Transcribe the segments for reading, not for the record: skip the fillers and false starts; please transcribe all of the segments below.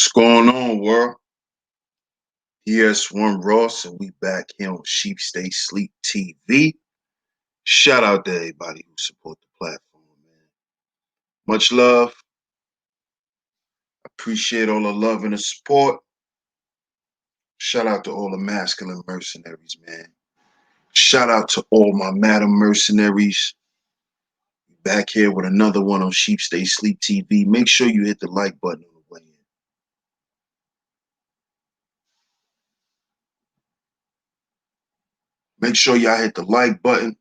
What's going on, world? ES1 Ross, and we back here on Sheep Stay Sleep TV. Shout out to everybody who support the platform, man. Much love. Appreciate all the love and the support. Shout out to all the masculine mercenaries, man. Shout out to all my madam mercenaries. Back here with another one on Sheep Stay Sleep TV. Make sure you hit the like button on the way in. Make sure y'all hit the like button.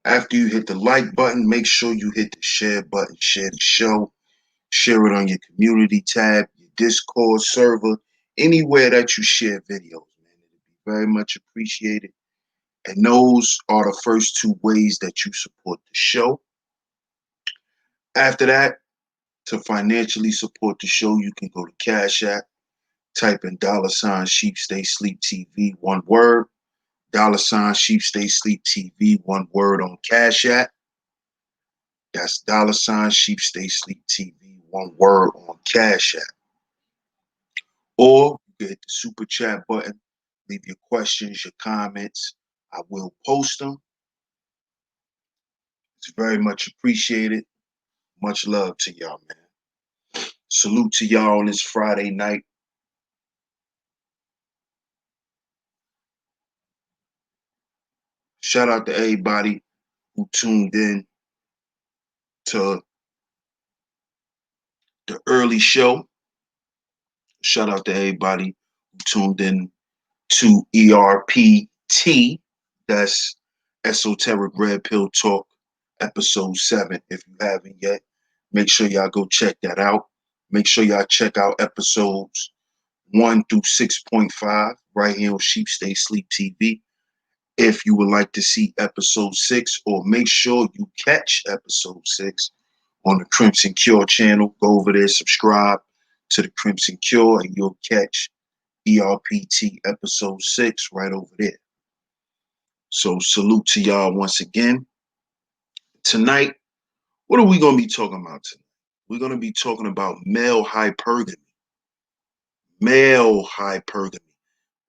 After you hit the like button, make sure you hit the share button. Share the show. Share it on your community tab, your Discord server, anywhere that you share videos, man. It'd be very much appreciated. And those are the first two ways that you support the show. After that, to financially support the show, you can go to CashApp, type in $Sheep Stay Sleep TV, one word. $Sheep Stay Sleep TV, one word on CashApp. That's $Sheep Stay Sleep TV, one word on CashApp. Or you can hit the super chat button, leave your questions, your comments. I will post them. It's very much appreciated. Much love to y'all, man. Salute to y'all on this Friday night. Shout out to everybody who tuned in to the early show. Shout out to everybody who tuned in to ERPT. That's Esoteric Red Pill Talk, episode 7. If you haven't yet, make sure y'all go check that out. Make sure y'all check out episodes 1 through 6.5 right here on Sheep Stay Sleep TV. If you would like to see episode 6, or make sure you catch episode 6 on the Crimson Cure channel, go over there, subscribe to the Crimson Cure, and you'll catch ERPT episode 6 right over there. So salute to y'all once again. Tonight, what are we going to be talking about tonight? We're going to be talking about male hypergamy. Male hypergamy.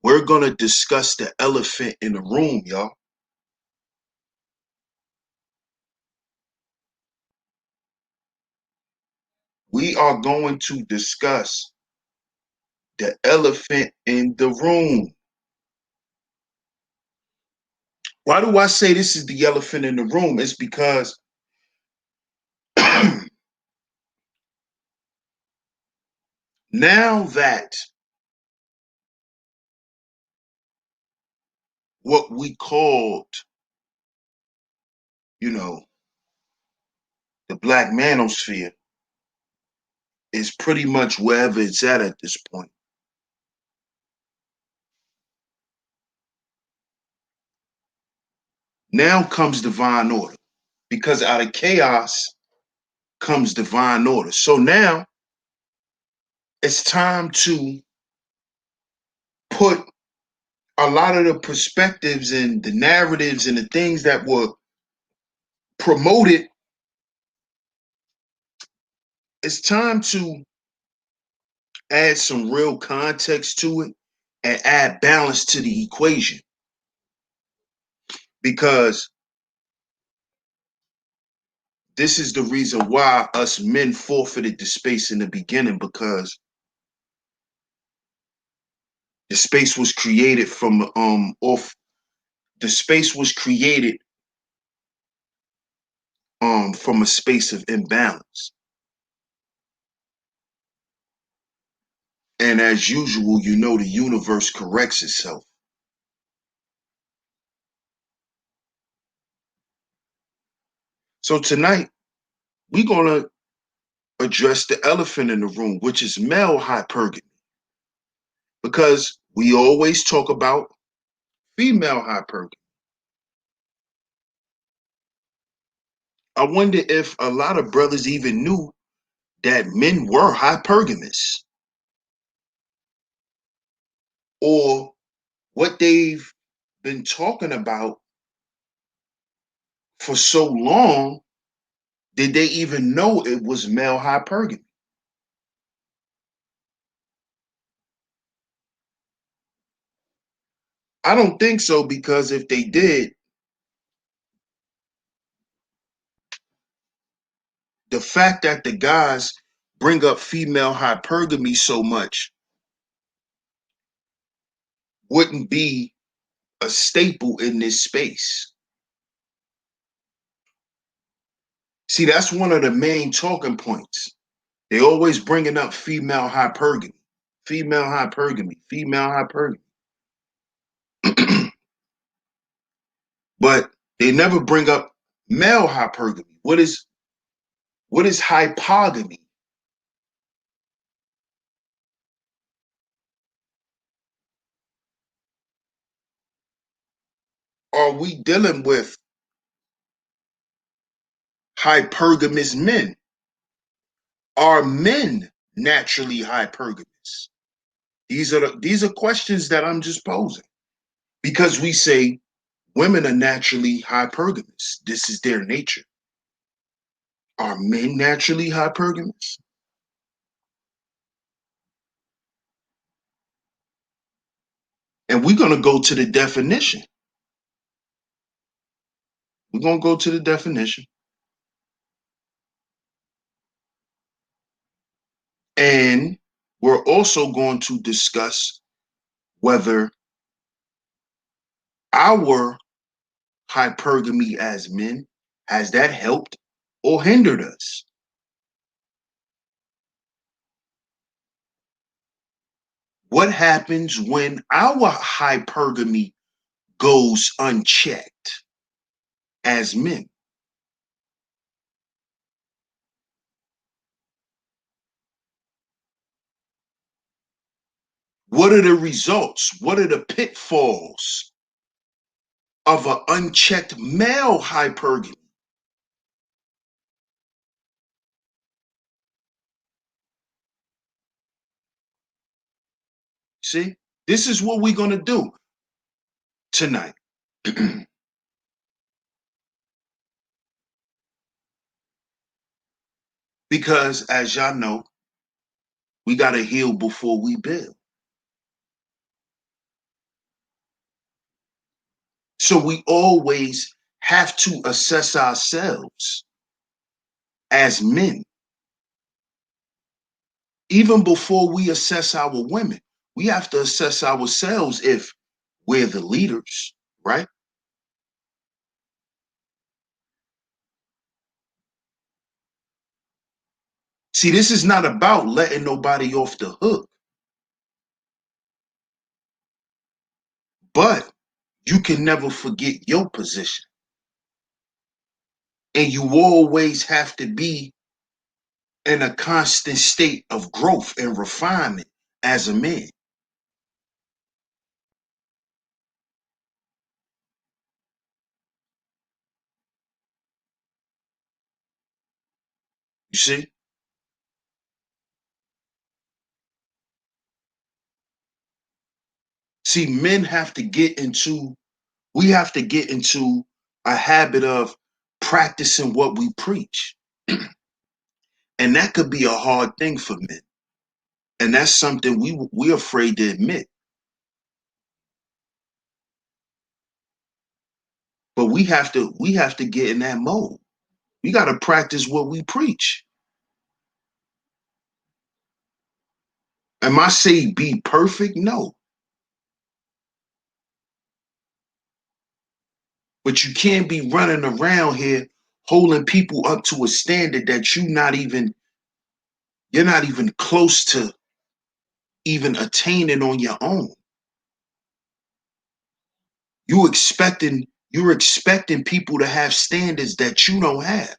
We're going to discuss the elephant in the room, y'all. We are going to discuss the elephant in the room. Why do I say this is the elephant in the room? It's because now that what we called, the black manosphere is pretty much wherever it's at this point. Now comes divine order, because out of chaos comes divine order. So now it's time to put a lot of the perspectives and the narratives and the things that were promoted. It's time to add some real context to it and add balance to the equation. Because this is the reason why us men forfeited the space in the beginning, because the space was created from from a space of imbalance. And as usual, the universe corrects itself. So tonight, we're going to address the elephant in the room, which is male hypergamy. Because we always talk about female hypergamy. I wonder if a lot of brothers even knew that men were hypergamous, or what they've been talking about for so long Did they even know it was male hypergamy? I don't think so, because if they did, the fact that the guys bring up female hypergamy so much wouldn't be a staple in this space. See, that's one of the main talking points. They always bringing up female hypergamy, female hypergamy, female hypergamy. But they never bring up male hypergamy. What is hypogamy? Are we dealing with hypergamous men? Are men naturally hypergamous? These are questions that I'm just posing, because we say women are naturally hypergamous. This is their nature. Are men naturally hypergamous? And we're going to go to the definition. We're going to go to the definition. And we're also going to discuss whether our hypergamy as men, has that helped or hindered us? What happens when our hypergamy goes unchecked as men? What are the results? What are the pitfalls of an unchecked male hypergamy? See, this is what we're going to do tonight. Because as y'all know, we got to heal before we build. So we always have to assess ourselves as men. Even before we assess our women, we have to assess ourselves if we're the leaders, right? See, this is not about letting nobody off the hook, but you can never forget your position. And you always have to be in a constant state of growth and refinement as a man. You see? See, we have to get into a habit of practicing what we preach. And that could be a hard thing for men. And that's something we're afraid to admit. But we have to get in that mode. We got to practice what we preach. Am I say be perfect? No. But you can't be running around here holding people up to a standard that you're not even close to even attaining on your own. You're expecting people to have standards that you don't have.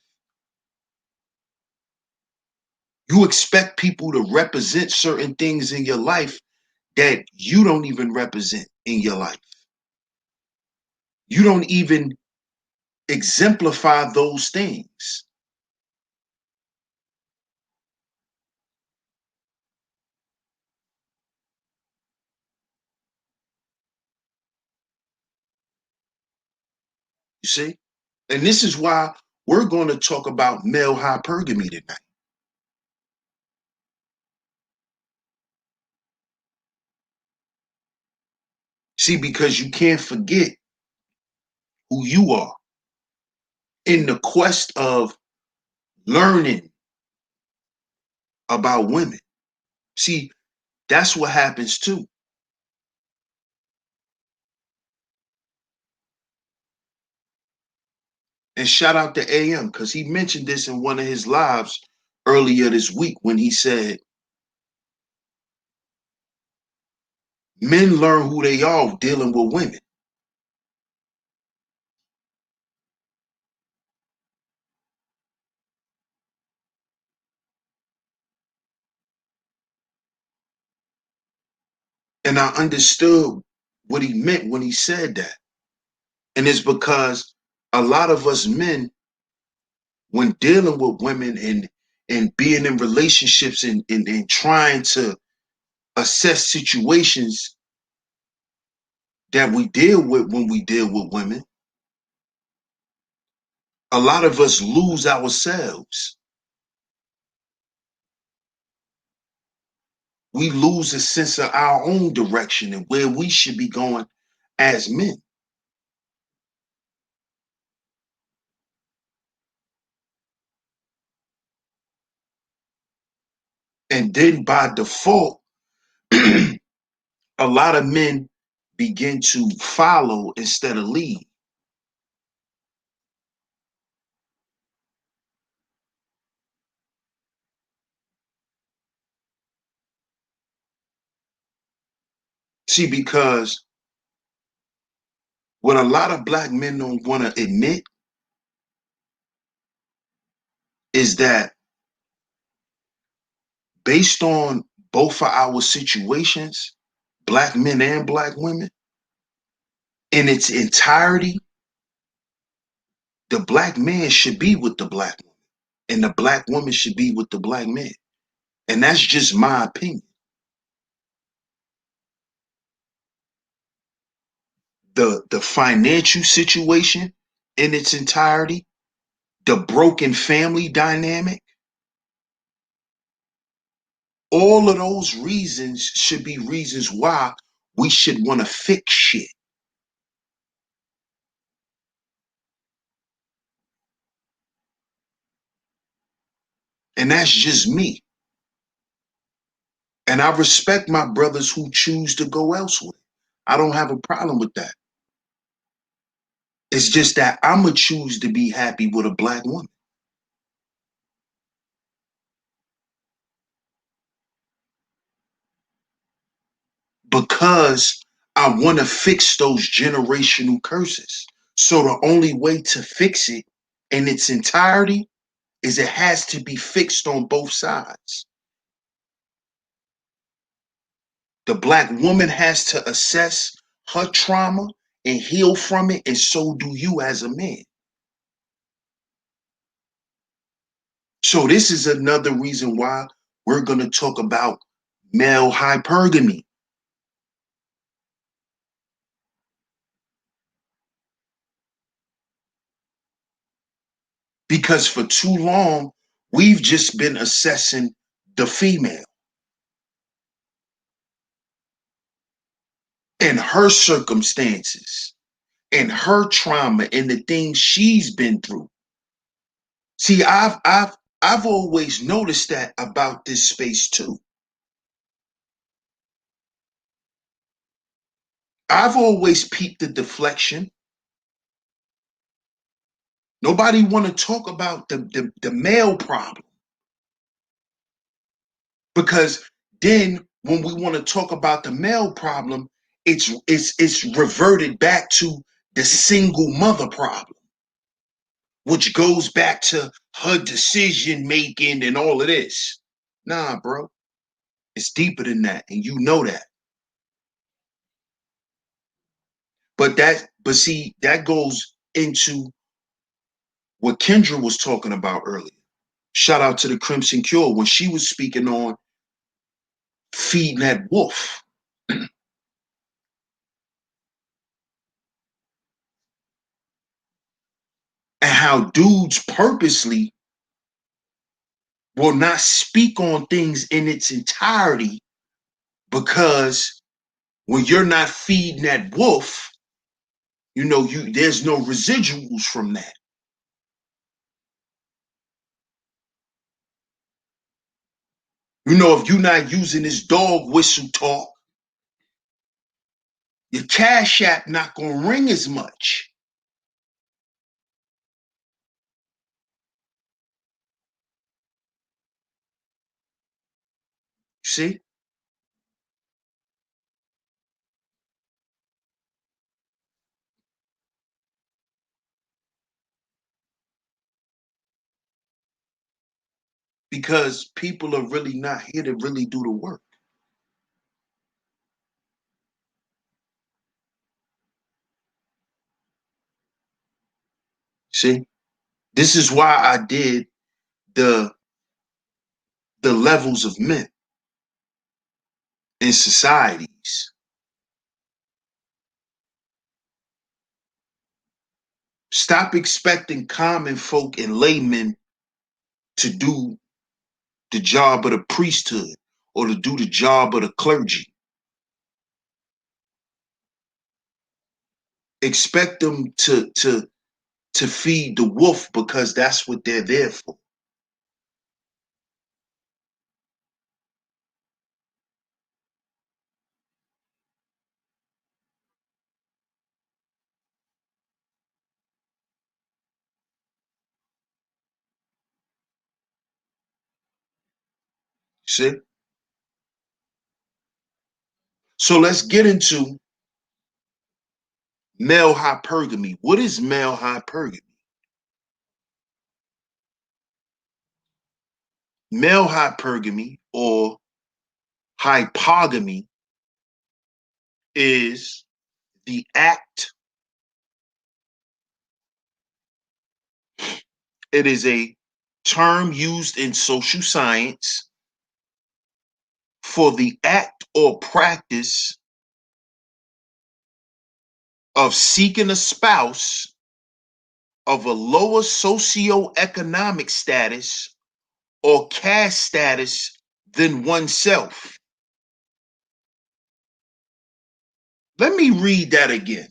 You expect people to represent certain things in your life that you don't even represent in your life. You don't even exemplify those things. You see? And this is why we're going to talk about male hypergamy tonight. See, because you can't forget who you are in the quest of learning about women. See, that's what happens too. And shout out to AM because he mentioned this in one of his lives earlier this week when he said, men learn who they are dealing with women. And I understood what he meant when he said that. And it's because a lot of us men, when dealing with women and being in relationships and trying to assess situations that we deal with when we deal with women, a lot of us lose ourselves. We lose a sense of our own direction and where we should be going as men. And then by default, a lot of men begin to follow instead of lead. See, because what a lot of black men don't want to admit is that based on both of our situations, black men and black women, in its entirety, the black man should be with the black woman and the black woman should be with the black man. And that's just my opinion. The financial situation in its entirety, the broken family dynamic, all of those reasons should be reasons why we should want to fix shit. And that's just me. And I respect my brothers who choose to go elsewhere. I don't have a problem with that. It's just that I'm going to choose to be happy with a black woman because I want to fix those generational curses. So the only way to fix it in its entirety is it has to be fixed on both sides. The black woman has to assess her trauma and heal from it, and so do you as a man. So this is another reason why we're going to talk about male hypergamy. Because for too long, we've just been assessing the female and her circumstances and her trauma and the things she's been through. See, I've always noticed that about this space too. I've always peeped the deflection. Nobody want to talk about the male problem because then when we want to talk about the male problem, it's reverted back to the single mother problem, which goes back to her decision making and all of this. Nah, bro, it's deeper than that, and you know that. But see, that goes into what Kendra was talking about earlier. Shout out to the Crimson Cure when she was speaking on feeding that wolf. And how dudes purposely will not speak on things in its entirety because when you're not feeding that wolf, there's no residuals from that. If you're not using this dog whistle talk, your cash app not gonna ring as much. See? Because people are really not here to really do the work. See? This is why I did the levels of men in societies. Stop expecting common folk and laymen to do the job of the priesthood or to do the job of the clergy. Expect them to feed the wolf because that's what they're there for. See? So let's get into male hypergamy. What is male hypergamy? Male hypergamy or hypogamy is the act, it is a term used in social science for the act or practice of seeking a spouse of a lower socioeconomic status or caste status than oneself. Let me read that again.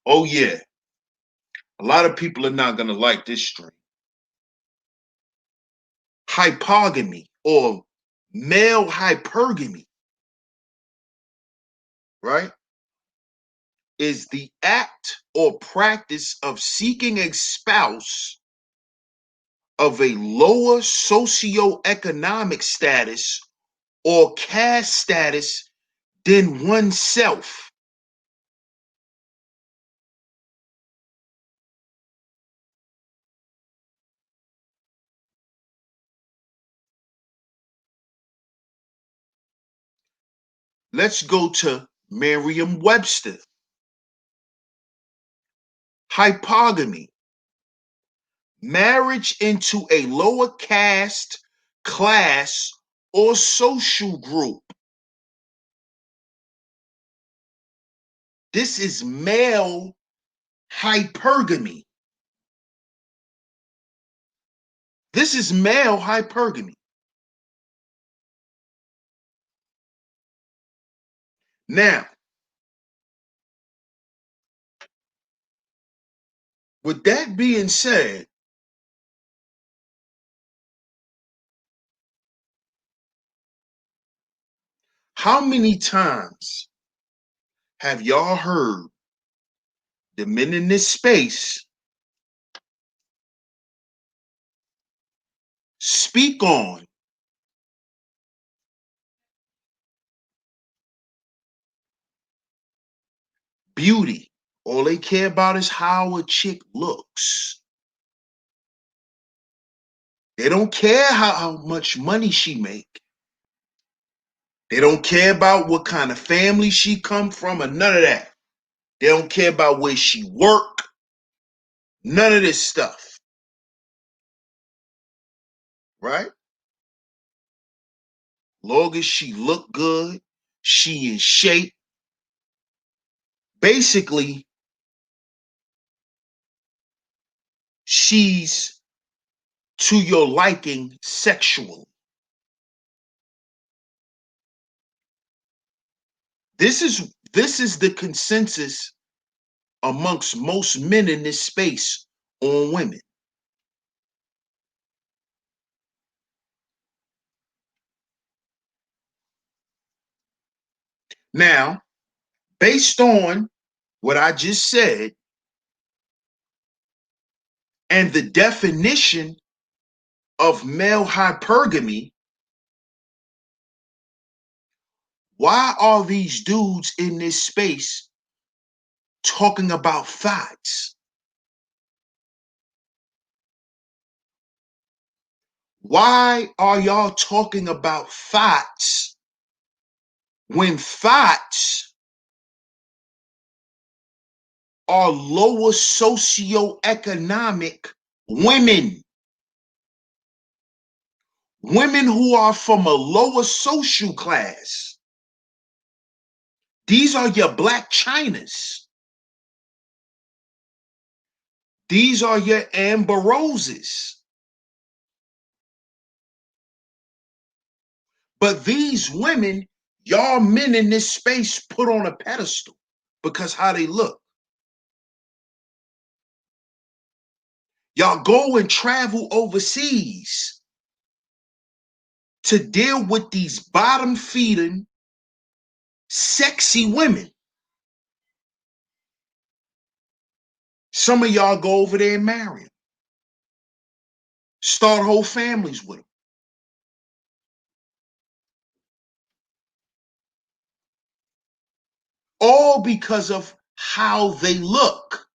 Oh, yeah. A lot of people are not going to like this string. Hypogamy or male hypergamy, right, is the act or practice of seeking a spouse of a lower socioeconomic status or caste status than oneself. Let's go to Merriam-Webster. Hypogamy, marriage into a lower caste, class, or social group. This is male hypergamy. This is male hypergamy. Now, with that being said, how many times have y'all heard the men in this space speak on beauty? All they care about is how a chick looks. They don't care how much money she make. They don't care about what kind of family she come from or none of that. They don't care about where she work. None of this stuff. Right? Long as she look good, she in shape. Basically, she's to your liking sexually. This is the consensus amongst most men in this space on women. Now, based on what I just said and the definition of male hypergamy, why are these dudes in this space talking about thoughts? Why are y'all talking about thoughts when thoughts are lower socioeconomic women? Women who are from a lower social class. These are your Black Chinas. These are your Amber Roses. But these women, y'all men in this space put on a pedestal because how they look. Y'all go and travel overseas to deal with these bottom feeding, sexy women. Some of y'all go over there and marry them. Start whole families with them. All because of how they look.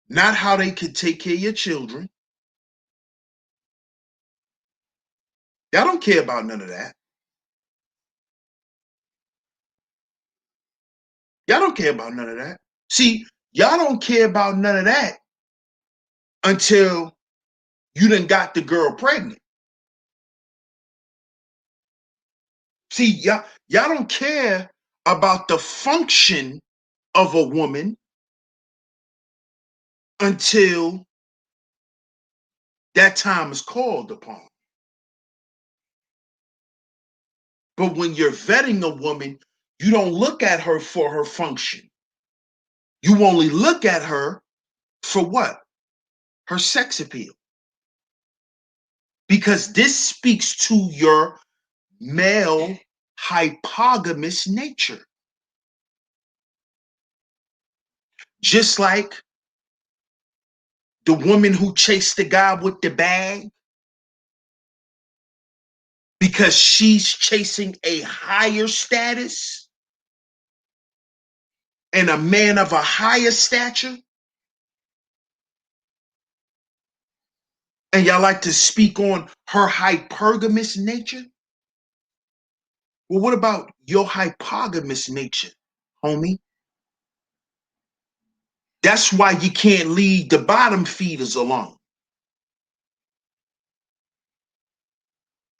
Not how they could take care of your children. Y'all don't care about none of that. Y'all don't care about none of that. See, y'all don't care about none of that until you done got the girl pregnant. See, y'all don't care about the function of a woman until that time is called upon. But when you're vetting a woman, you don't look at her for her function. You only look at her for what? Her sex appeal. Because this speaks to your male hypogamous nature. Just like the woman who chased the guy with the bag because she's chasing a higher status and a man of a higher stature. And y'all like to speak on her hypergamous nature? Well, what about your hypogamous nature, homie? That's why you can't leave the bottom feeders alone.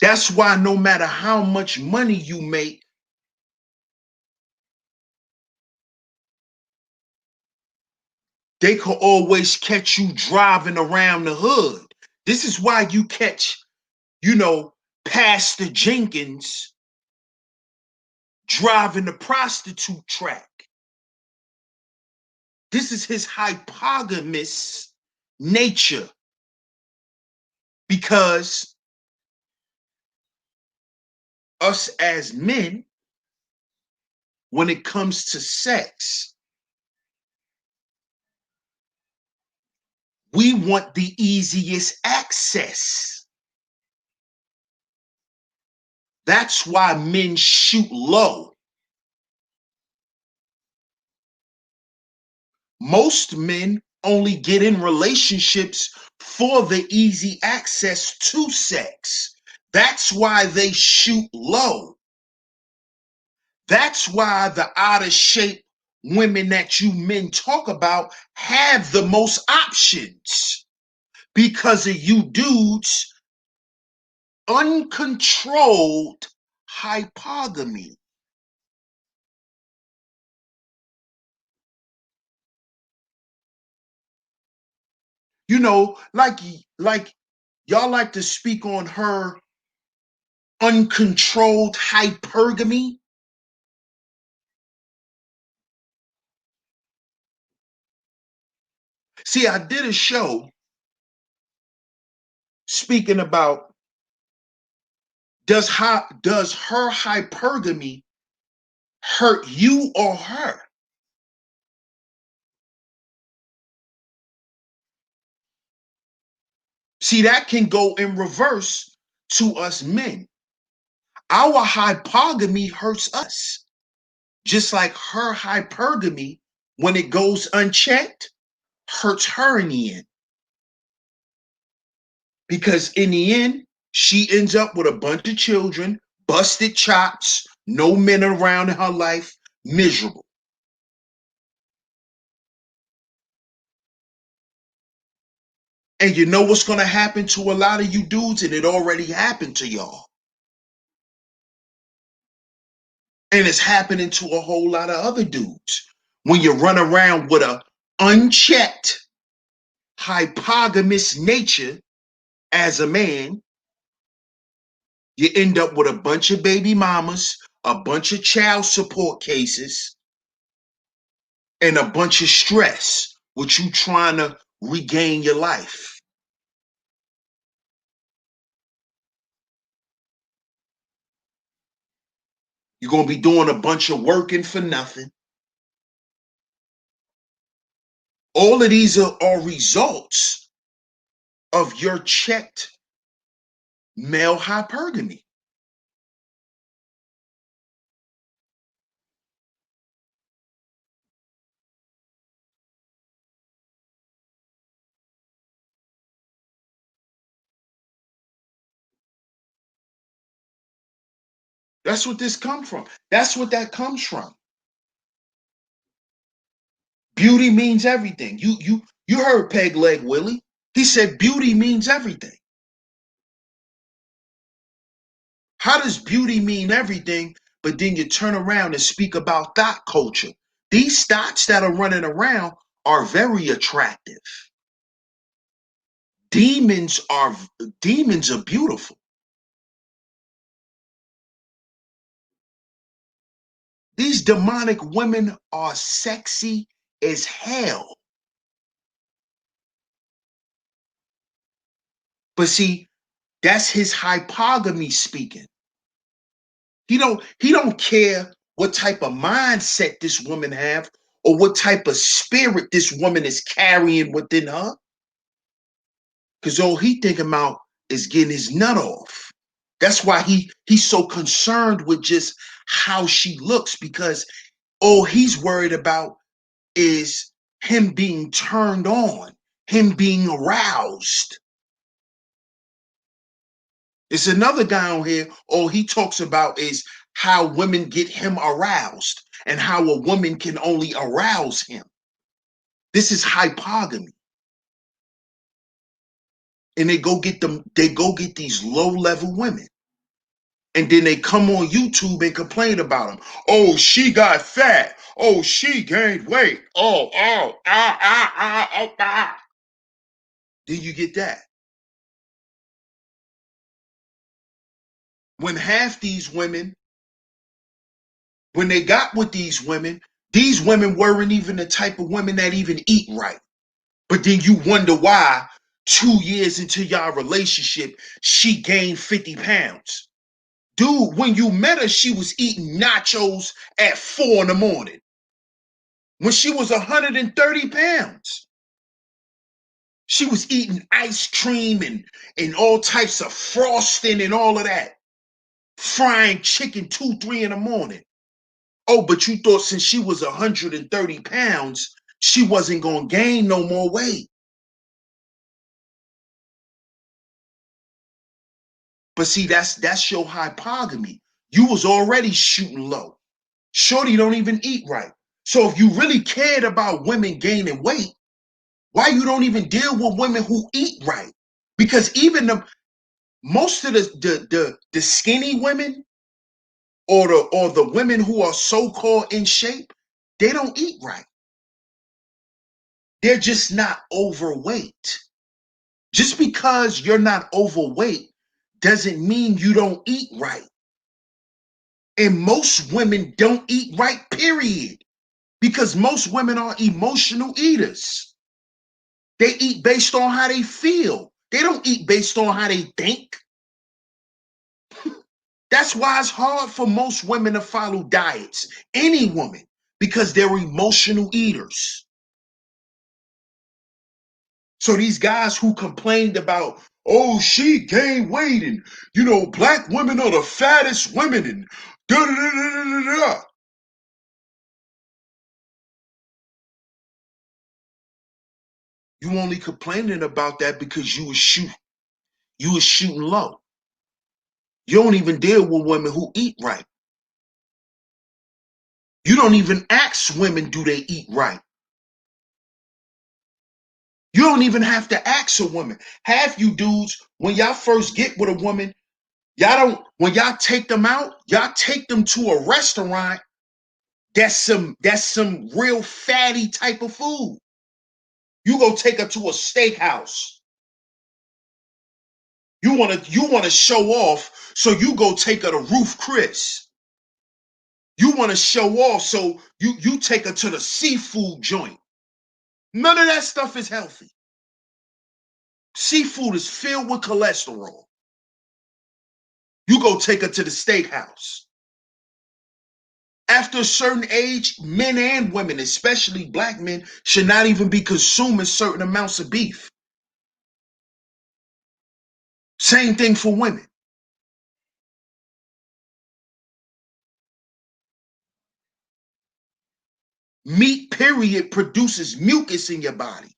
That's why no matter how much money you make, they could always catch you driving around the hood. This is why you catch, Pastor Jenkins driving the prostitute track. This is his hypogamous nature. Because us as men, when it comes to sex, we want the easiest access. That's why men shoot low. Most men only get in relationships for the easy access to sex. That's why they shoot low. That's why the out of shape women that you men talk about have the most options because of you dudes' uncontrolled hypogamy. You know, like y'all like to speak on her uncontrolled hypergamy. See, I did a show speaking about does her hypergamy hurt you or her? See, that can go in reverse to us men. Our hypogamy hurts us, just like her hypergamy, when it goes unchecked, hurts her in the end. Because in the end, she ends up with a bunch of children, busted chops, no men around in her life, miserable. And you know what's going to happen to a lot of you dudes, and it already happened to y'all. And it's happening to a whole lot of other dudes. When you run around with a unchecked, hypogamous nature as a man, you end up with a bunch of baby mamas, a bunch of child support cases, and a bunch of stress with you trying to regain your life. You're going to be doing a bunch of working for nothing. All of these are results of your checked male hypergamy. That's what this comes from. That's what that comes from. Beauty means everything. You heard Peg Leg Willie. He said beauty means everything. How does beauty mean everything, but then you turn around and speak about thought culture? These thoughts that are running around are very attractive. Demons are beautiful. These demonic women are sexy as hell. But see, that's his hypogamy speaking. He don't care what type of mindset this woman have or what type of spirit this woman is carrying within her. Because all he thinking about is getting his nut off. That's why he's so concerned with just how she looks, because all he's worried about is him being turned on, him being aroused. It's another guy on here, all he talks about is how women get him aroused and how a woman can only arouse him. This is hypogamy. And they go get these low-level women. And then they come on YouTube and complain about them. Oh, she got fat. Oh, she gained weight. Oh. Then you get that. When half these women, when they got with these women weren't even the type of women that even eat right. But then you wonder why 2 years into y'all relationship, she gained 50 pounds. Dude, when you met her, she was eating nachos at 4 in the morning. When she was 130 pounds, she was eating ice cream and all types of frosting and all of that. Frying chicken 2, 3 in the morning. Oh, but you thought since she was 130 pounds, she wasn't going to gain no more weight. But see, that's your hypogamy. You was already shooting low. Shorty don't even eat right. So if you really cared about women gaining weight, why you don't even deal with women who eat right? Because even most of the skinny women or the women who are so-called in shape, they don't eat right. They're just not overweight. Just because you're not overweight doesn't mean you don't eat right. And most women don't eat right, period. Because most women are emotional eaters. They eat based on how they feel. They don't eat based on how they think. That's why it's hard for most women to follow diets, any woman, because they're emotional eaters. So these guys who complained about, oh, she gained weight and, black women are the fattest women and da da da da da da. You only complaining about that because you was shooting low. You don't even deal with women who eat right. You don't even ask women, do they eat right? You don't even have to ask a woman. Half you dudes, when y'all first get with a woman, when y'all take them out, y'all take them to a restaurant that's some real fatty type of food. You go take her to a steakhouse. You wanna show off, so you go take her to Ruth Chris. You want to show off, so you take her to the seafood joint. None of that stuff is healthy. Seafood is filled with cholesterol. You go take her to the steakhouse. After a certain age, men and women, especially black men, should not even be consuming certain amounts of beef. Same thing for women. Meat, period, produces mucus in your body.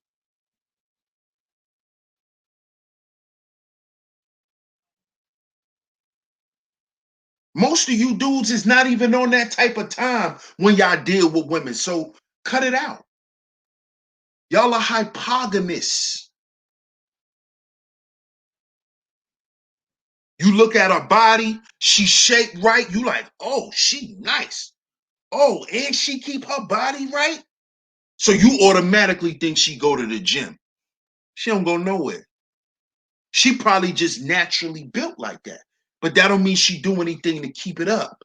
Most of you dudes is not even on that type of time when y'all deal with women. So cut it out. Y'all are hypogamists. You look at her body, she shaped right. You like, oh, she nice. Oh, and she keep her body right. So you automatically think she go to the gym. She don't go nowhere. She probably just naturally built like that. But that don't mean she do anything to keep it up.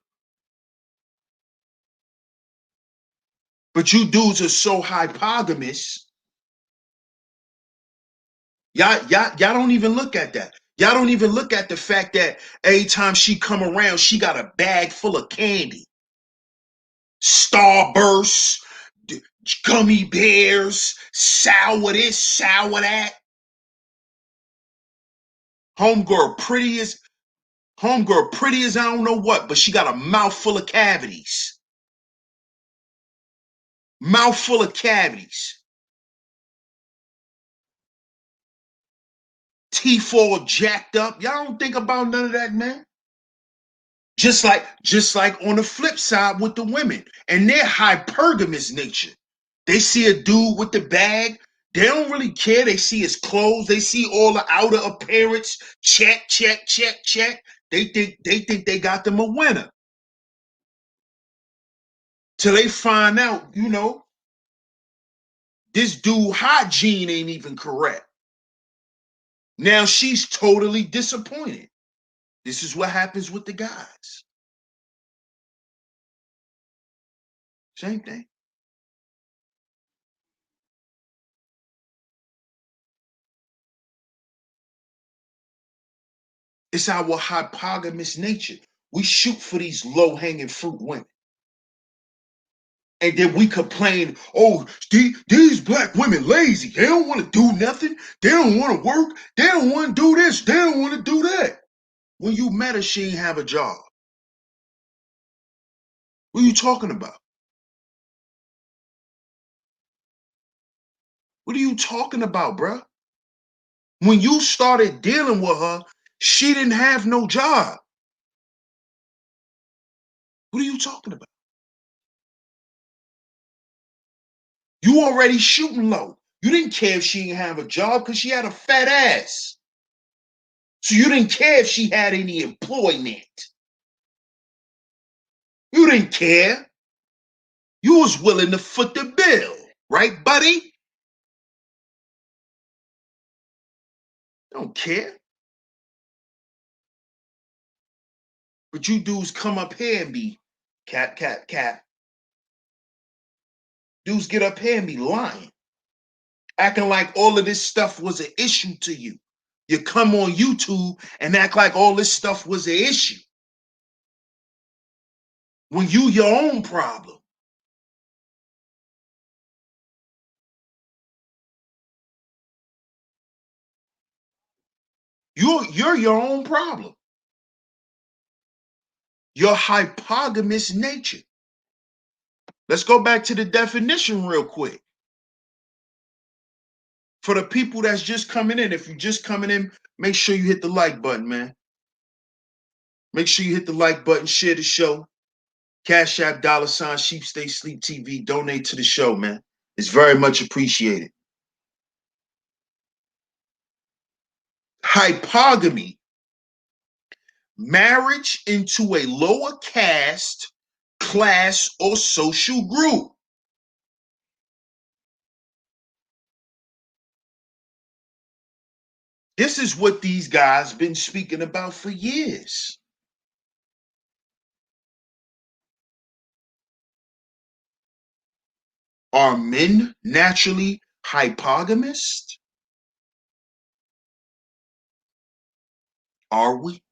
But you dudes are so hypogamous. Y'all don't even look at that. Y'all don't even look at the fact that every time she come around, she got a bag full of candy. Starburst, gummy bears, sour this, sour that. Homegirl pretty as I don't know what, but she got a mouth full of cavities. Mouth full of cavities. Teeth all jacked up. Y'all don't think about none of that, man. Just like on the flip side with the women and their hypergamous nature. They see a dude with the bag. They don't really care. They see his clothes. They see all the outer appearance. Check, check, check, check. They think they got them a winner. Till they find out, this dude hygiene ain't even correct. Now she's totally disappointed. This is what happens with the guys. Same thing. It's our hypogamous nature. We shoot for these low-hanging fruit women. And then we complain, oh, these black women lazy. They don't want to do nothing. They don't want to work. They don't want to do this. They don't want to do that. When you met her, she ain't have a job. What are you talking about? What are you talking about, bruh? When you started dealing with her, she didn't have no job. What are you talking about? You already shooting low. You didn't care if she didn't have a job because she had a fat ass. So you didn't care if she had any employment. You didn't care. You was willing to foot the bill, right, buddy? Don't care. But you dudes come up here and be cap, cap, cap. Dudes get up here and be lying, acting like all of this stuff was an issue to you. You come on YouTube and act like all this stuff was an issue when you your own problem. You're your own problem. Your hypogamous nature. Let's go back to the definition real quick. For the people that's just coming in, if you're just coming in, make sure you hit the like button, man. Make sure you hit the like button, share the show. Cash App $SHEEPSTAYSLEEPTV. Donate to the show, man. It's very much appreciated. Hypogamy. Marriage into a lower caste, class, or social group. This is what these guys been speaking about for years. Are men naturally hypogamous? Are we?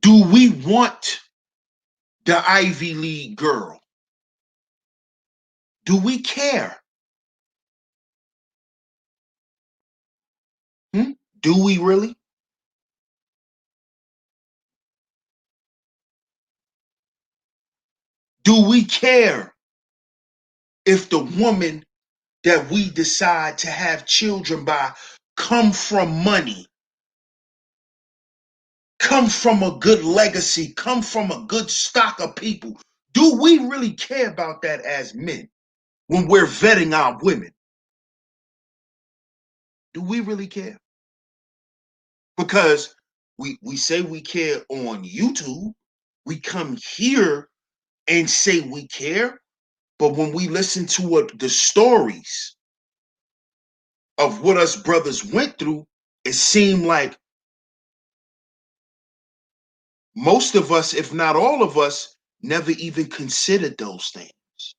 Do we want the Ivy League girl? Do we care? Do we really? Do we care if the woman that we decide to have children by come from money, come from a good legacy, come from a good stock of people? Do we really care about that as men when we're vetting our women? Do we really care? Because we say we care on YouTube, we come here and say we care, but when we listen to what the stories of what us brothers went through, it seemed like most of us, if not all of us, never even considered those things.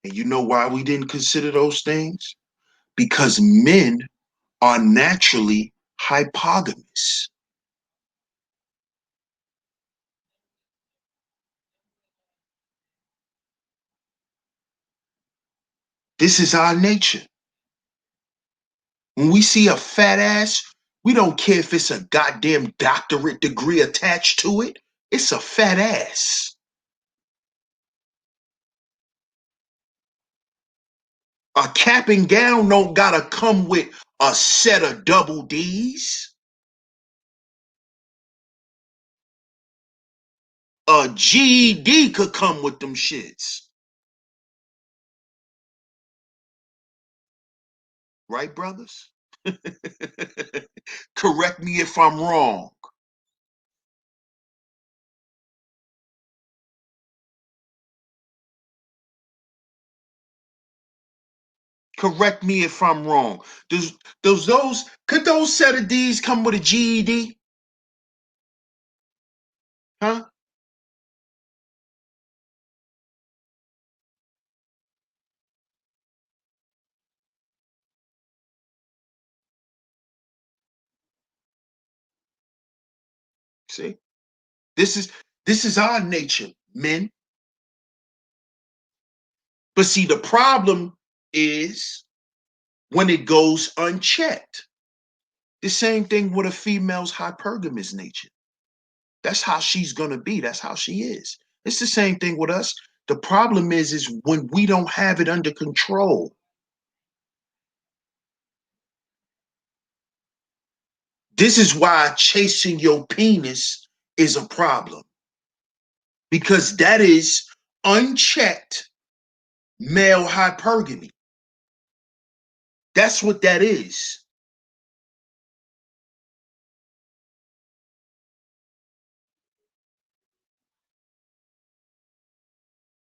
And you know why we didn't consider those things? Because men are naturally hypogamous. This is our nature. When we see a fat ass, we don't care if it's a goddamn doctorate degree attached to it. It's a fat ass. A cap and gown don't gotta come with a set of double D's. A GED could come with them shits. Right, brothers? Correct me if I'm wrong. Correct me if I'm wrong. Could those set of D's come with a GED? Huh? See? This is this is our nature, men. But see, the problem is when it goes unchecked. The same thing with a female's hypergamous nature. That's how she's gonna be. That's how she is. It's the same thing with us. The problem is when we don't have it under control. This is why chasing your penis is a problem. Because that is unchecked male hypergamy. That's what that is.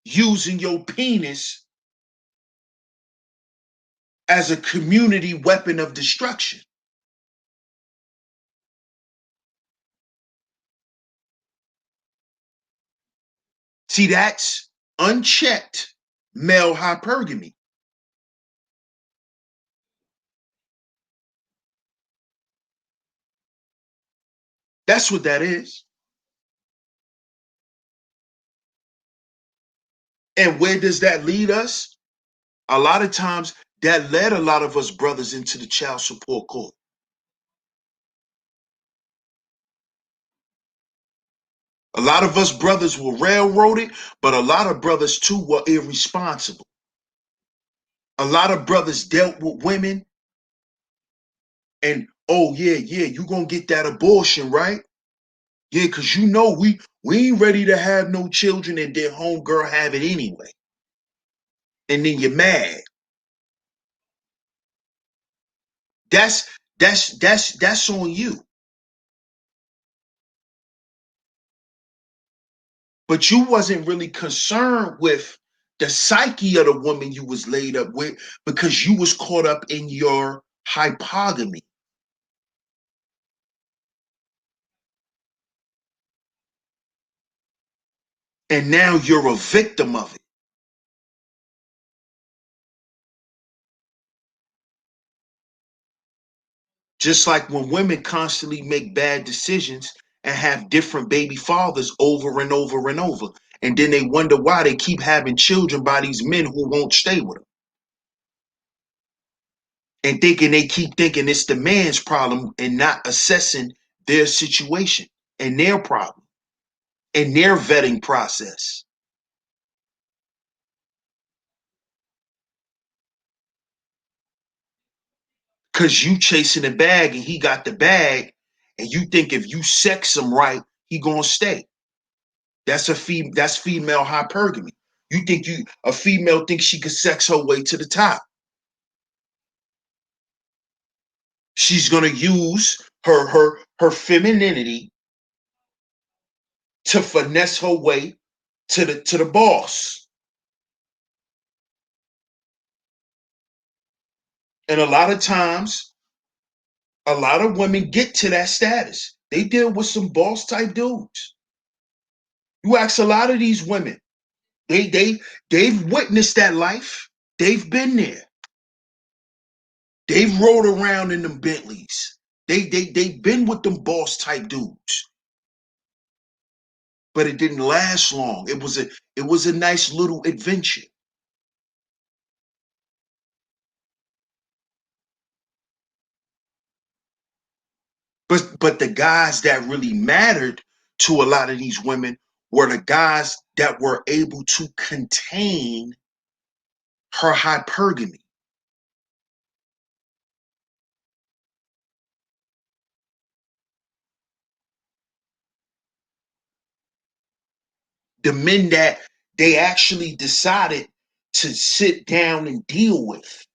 Using your penis as a community weapon of destruction. See, that's unchecked male hypergamy. That's what that is. And where does that lead us? A lot of times that led a lot of us brothers into the child support court. A lot of us brothers were railroaded, but a lot of brothers too were irresponsible. A lot of brothers dealt with women and, oh yeah, you gonna get that abortion, right? Yeah, cause you know we ain't ready to have no children, and then homegirl have it anyway. And then you're mad. That's on you. But you wasn't really concerned with the psyche of the woman you was laid up with because you was caught up in your hypogamy. And now you're a victim of it. Just like when women constantly make bad decisions and have different baby fathers over and over and over. And then they wonder why they keep having children by these men who won't stay with them. And thinking they keep thinking it's the man's problem and not assessing their situation and their problem and their vetting process. Cause you chasing the bag and he got the bag, and you think if you sex him right, he gonna stay. That's female hypergamy. You think a female thinks she could sex her way to the top. She's gonna use her femininity to finesse her way to the boss. And a lot of times, a lot of women get to that status. They deal with some boss type dudes. You ask a lot of these women, they've witnessed that life. They've been there. They've rode around in them Bentleys. They've been with them boss type dudes. But it didn't last long. It was a nice little adventure. But the guys that really mattered to a lot of these women were the guys that were able to contain her hypergamy. The men that they actually decided to sit down and deal with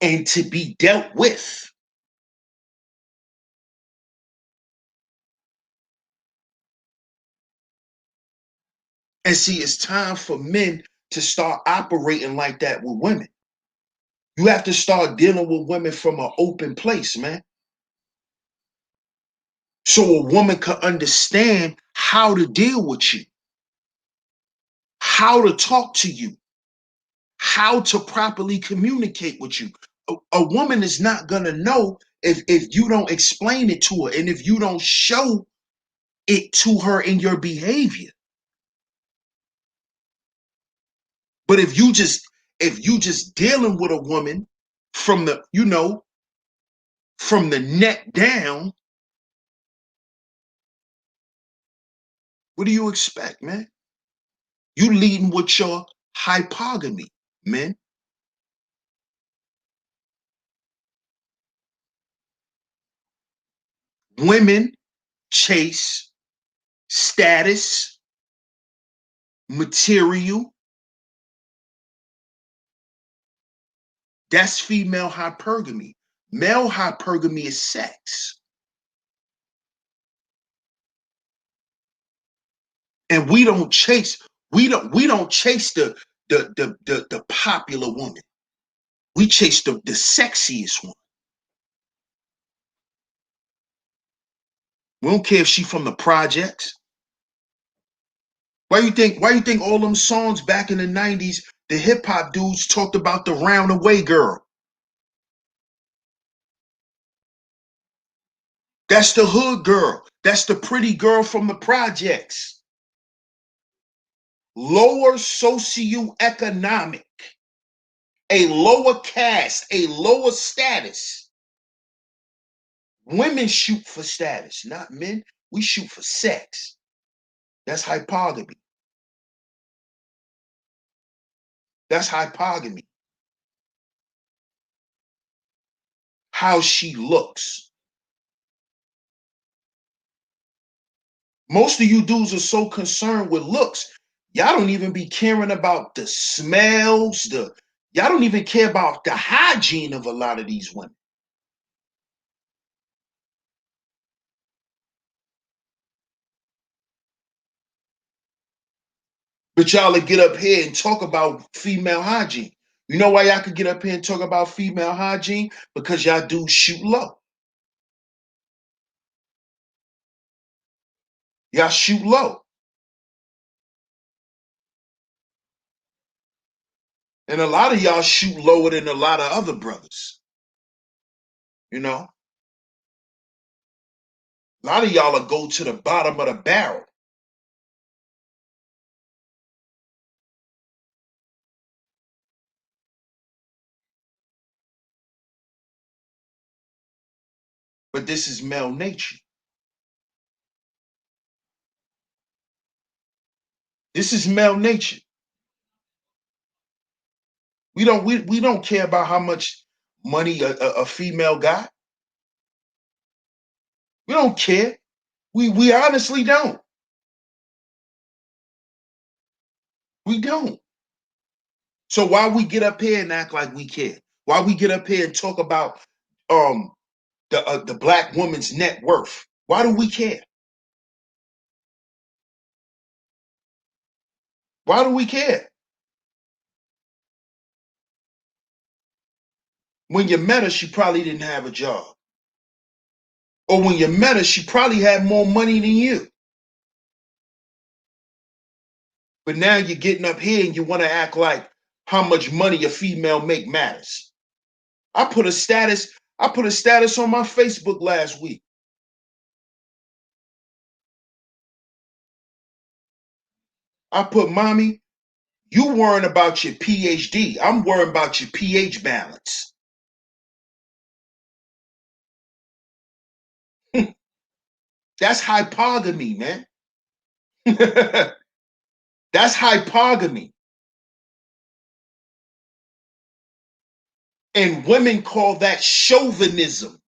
and to be dealt with. And see, it's time for men to start operating like that with women. You have to start dealing with women from an open place, man. So a woman could understand how to deal with you, how to talk to you, how to properly communicate with you. A woman is not gonna know if you don't explain it to her and if you don't show it to her in your behavior. But if you just dealing with a woman from the neck down, what do you expect, man? You leading with your hypogamy, man. Women chase status, material. That's female hypergamy. Male hypergamy is sex. And we don't chase the popular woman. We chase the sexiest one. We don't care if she from the projects. Why you think all them songs back in the 90s, the hip hop dudes talked about the roundaway girl? That's the hood girl. That's the pretty girl from the projects. Lower socioeconomic, a lower caste, a lower status. Women shoot for status, not men. We shoot for sex. That's hypogamy. That's hypogamy. How she looks. Most of you dudes are so concerned with looks. Y'all don't even be caring about the smells, y'all don't even care about the hygiene of a lot of these women. But y'all will get up here and talk about female hygiene. You know why y'all could get up here and talk about female hygiene? Because y'all dudes shoot low. Y'all shoot low. And a lot of y'all shoot lower than a lot of other brothers. You know? A lot of y'all will go to the bottom of the barrel. But this is male nature. This is male nature. We don't care about how much money a female got. We don't care. We honestly don't. We don't. So why we get up here and act like we care? Why we get up here and talk about the black woman's net worth? Why do we care? Why do we care? When you met her, she probably didn't have a job. Or when you met her, she probably had more money than you. But now you're getting up here and you want to act like how much money a female make matters. I put a status on my Facebook last week. I put, mommy, you worrying about your PhD. I'm worrying about your pH balance. That's hypogamy, man. That's hypogamy. And women call that chauvinism.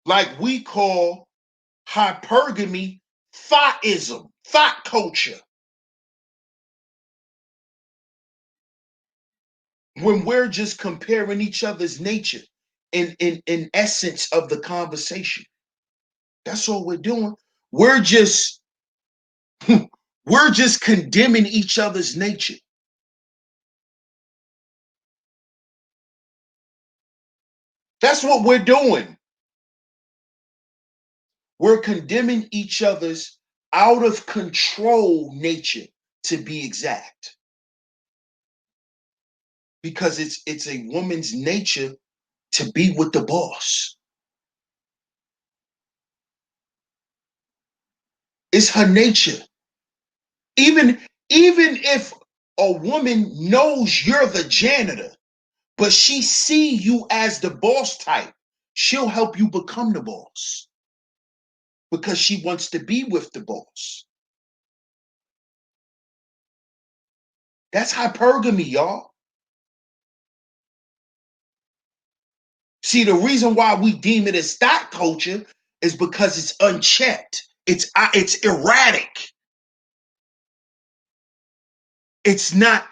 Like we call hypergamy thoughism, thought culture. When we're just comparing each other's nature in essence of the conversation. That's all we're doing. We're just we're just condemning each other's nature. That's what we're doing. We're condemning each other's out of control nature, to be exact. Because it's a woman's nature to be with the boss. It's her nature. Even if a woman knows you're the janitor, but she see you as the boss type, she'll help you become the boss because she wants to be with the boss. That's hypergamy, y'all. See, the reason why we deem it as thought culture is because it's unchecked. It's erratic. It's not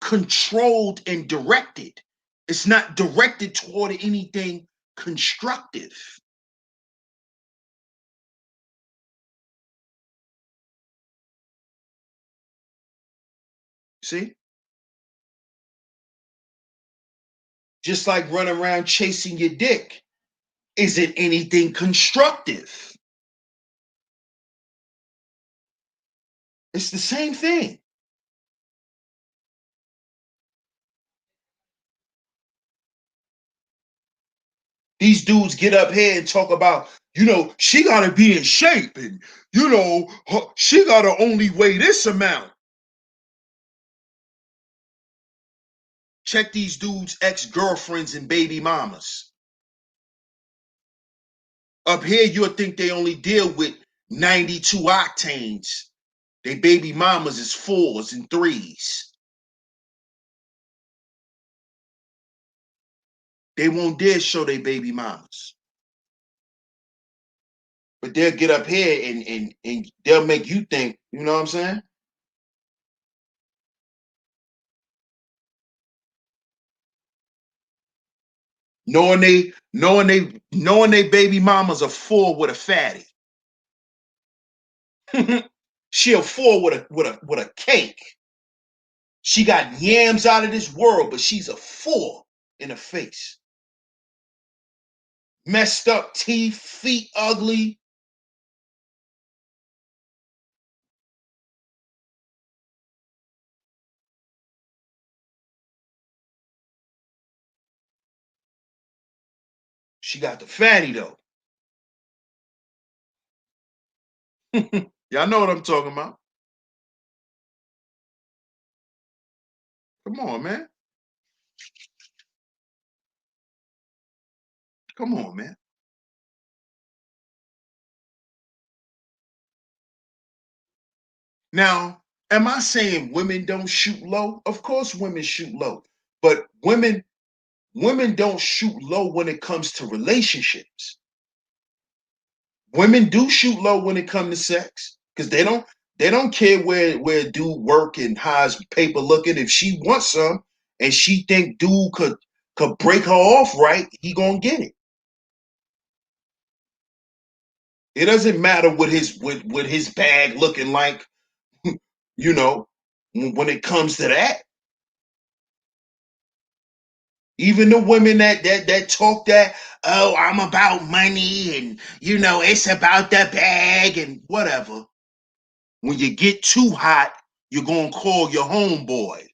controlled and directed. It's not directed toward anything constructive. See? Just like running around chasing your dick isn't anything constructive. It's the same thing. These dudes get up here and talk about, she got to be in shape and, she got to only weigh this amount. Check these dudes' ex-girlfriends and baby mamas. Up here, you'll think they only deal with 92 octanes. They baby mamas is 4s and 3s. They won't dare show their baby mamas. But they'll get up here and they'll make you think, you know what I'm saying? Knowing they baby mamas are 4 with a fatty. She a 4 with a cake. She got yams out of this world, but she's a 4 in the face. Messed up teeth, feet ugly. She got the fatty though. Y'all know what I'm talking about. Come on, man. Come on, man. Now, am I saying women don't shoot low? Of course women shoot low. But women don't shoot low when it comes to relationships. Women do shoot low when it comes to sex because they don't care where dude work and how's paper looking. If she wants some and she think dude could break her off right, he gonna get it. It doesn't matter what his bag looking like, you know, when it comes to that. Even the women that talk that, oh, I'm about money and it's about the bag and whatever. When you get too hot, you're gonna call your homeboy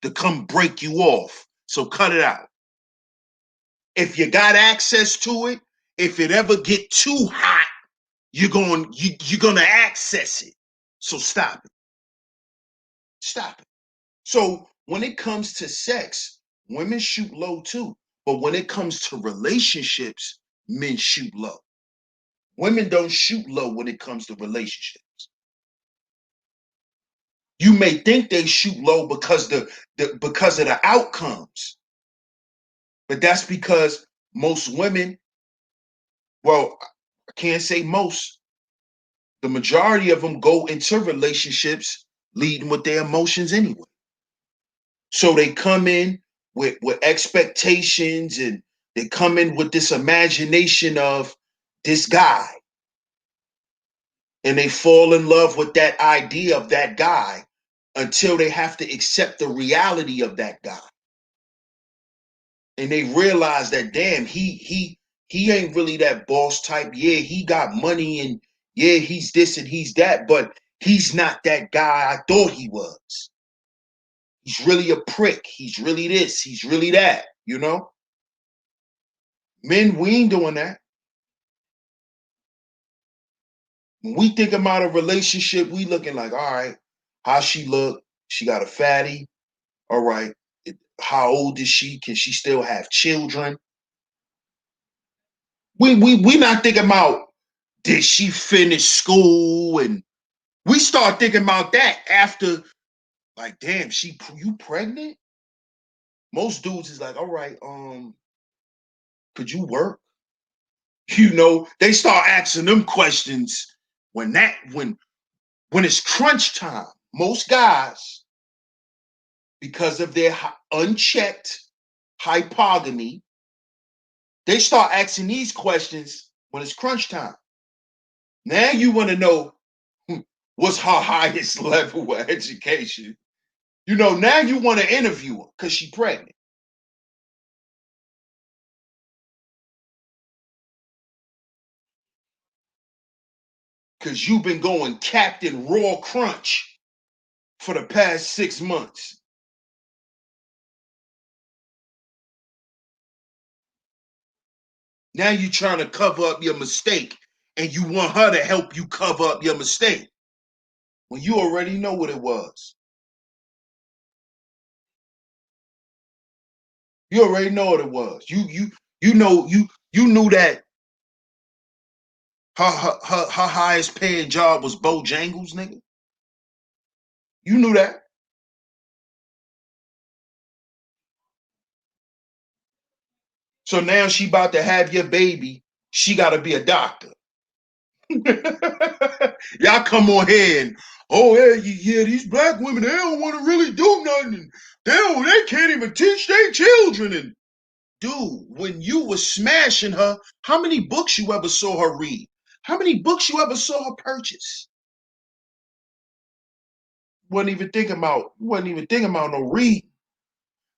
to come break you off. So cut it out. If you got access to it, if it ever get too hot, you're gonna access it. So stop it. Stop it. So when it comes to sex, women shoot low too. But when it comes to relationships, men shoot low. Women don't shoot low when it comes to relationships. You may think they shoot low because because of the outcomes, but that's because most women, well, I can't say most, the majority of them go into relationships leading with their emotions anyway. So they come in with expectations and they come in with this imagination of this guy and they fall in love with that idea of that guy until they have to accept the reality of that guy. And they realize that damn, he ain't really that boss type. Yeah, he got money and yeah, he's this and he's that, but he's not that guy I thought he was. He's really a prick. He's really this. He's really that, Men, we ain't doing that. When we think about a relationship, we looking like, all right, how she look? She got a fatty. All right. How old is she? Can she still have children? We not thinking about did she finish school? And we start thinking about that after, like, damn, you pregnant? Most dudes is like, all right, could you work? They start asking them questions when it's crunch time. Most guys, because of their unchecked hypogamy, they start asking these questions when it's crunch time. Now you want to know what's her highest level of education. You know, now you want to interview her because she pregnant. Because you've been going Captain Raw Crunch for the past 6 months. Now you're trying to cover up your mistake and you want her to help you cover up your mistake when you already know what it was. You already know what it was. You knew that her highest paying job was Bojangles, nigga. You knew that. So now she about to have your baby. She got to be a doctor. Y'all come on here and yeah, these black women, they don't want to really do nothing. They can't even teach their children. And dude, when you was smashing her, how many books you ever saw her read? How many books you ever saw her purchase? Wasn't even thinking about no reading.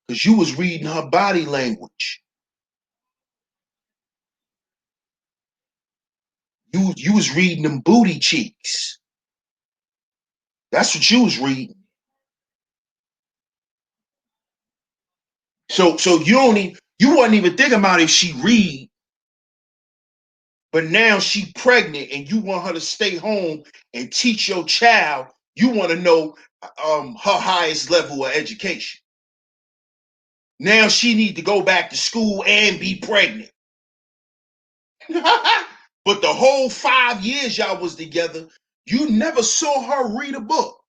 Because you was reading her body language. You was reading them booty cheeks. That's what you was reading. So you wasn't even thinking about if she read, but now she pregnant and you want her to stay home and teach your child. You want to know her highest level of education. Now she need to go back to school and be pregnant. But the whole 5 years y'all was together, you never saw her read a book.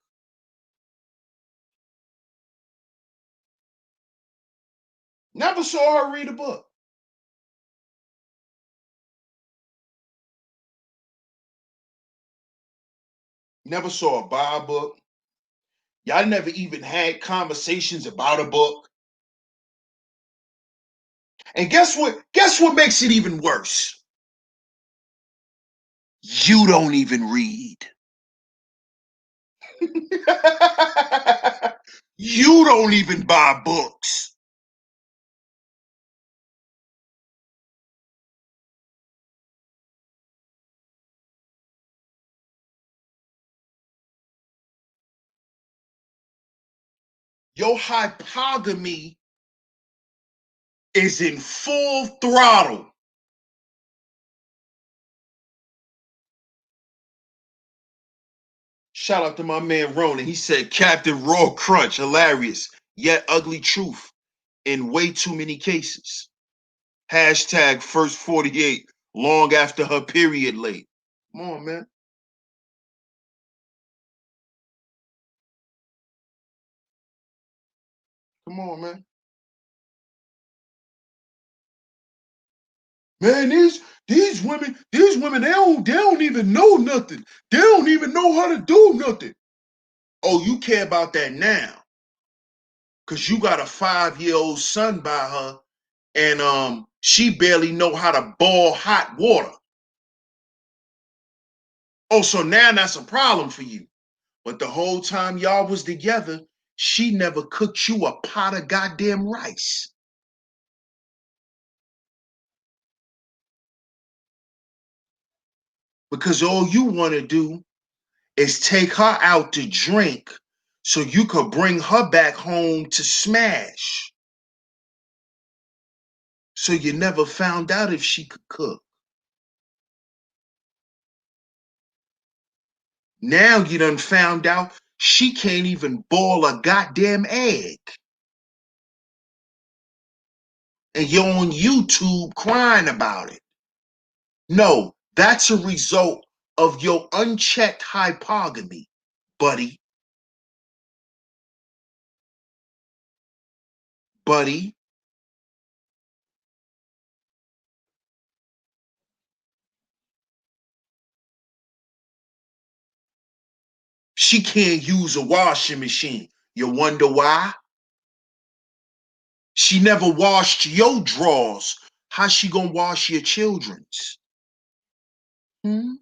Never saw her read a book. Never saw her buy a book. Y'all never even had conversations about a book. And guess what? Guess what makes it even worse? You don't even read. You don't even buy books. Your hypogamy is in full throttle. Shout out to my man Ronan. He said Captain Raw Crunch, hilarious, yet ugly truth in way too many cases. Hashtag first 48, long after her period late. Come on, man. Come on, man. Man, these women, they don't even know nothing. They don't even know how to do nothing. Oh, you care about that now. Cause you got a 5-year-old son by her and she barely know how to boil hot water. Oh, so now that's a problem for you. But the whole time y'all was together, she never cooked you a pot of goddamn rice. Because all you want to do is take her out to drink so you could bring her back home to smash. So you never found out if she could cook. Now you done found out she can't even boil a goddamn egg. And you're on YouTube crying about it. No, that's a result of your unchecked hypogamy, buddy. Buddy. She can't use a washing machine. You wonder why? She never washed your drawers. How she gonna wash your children's? Hmm?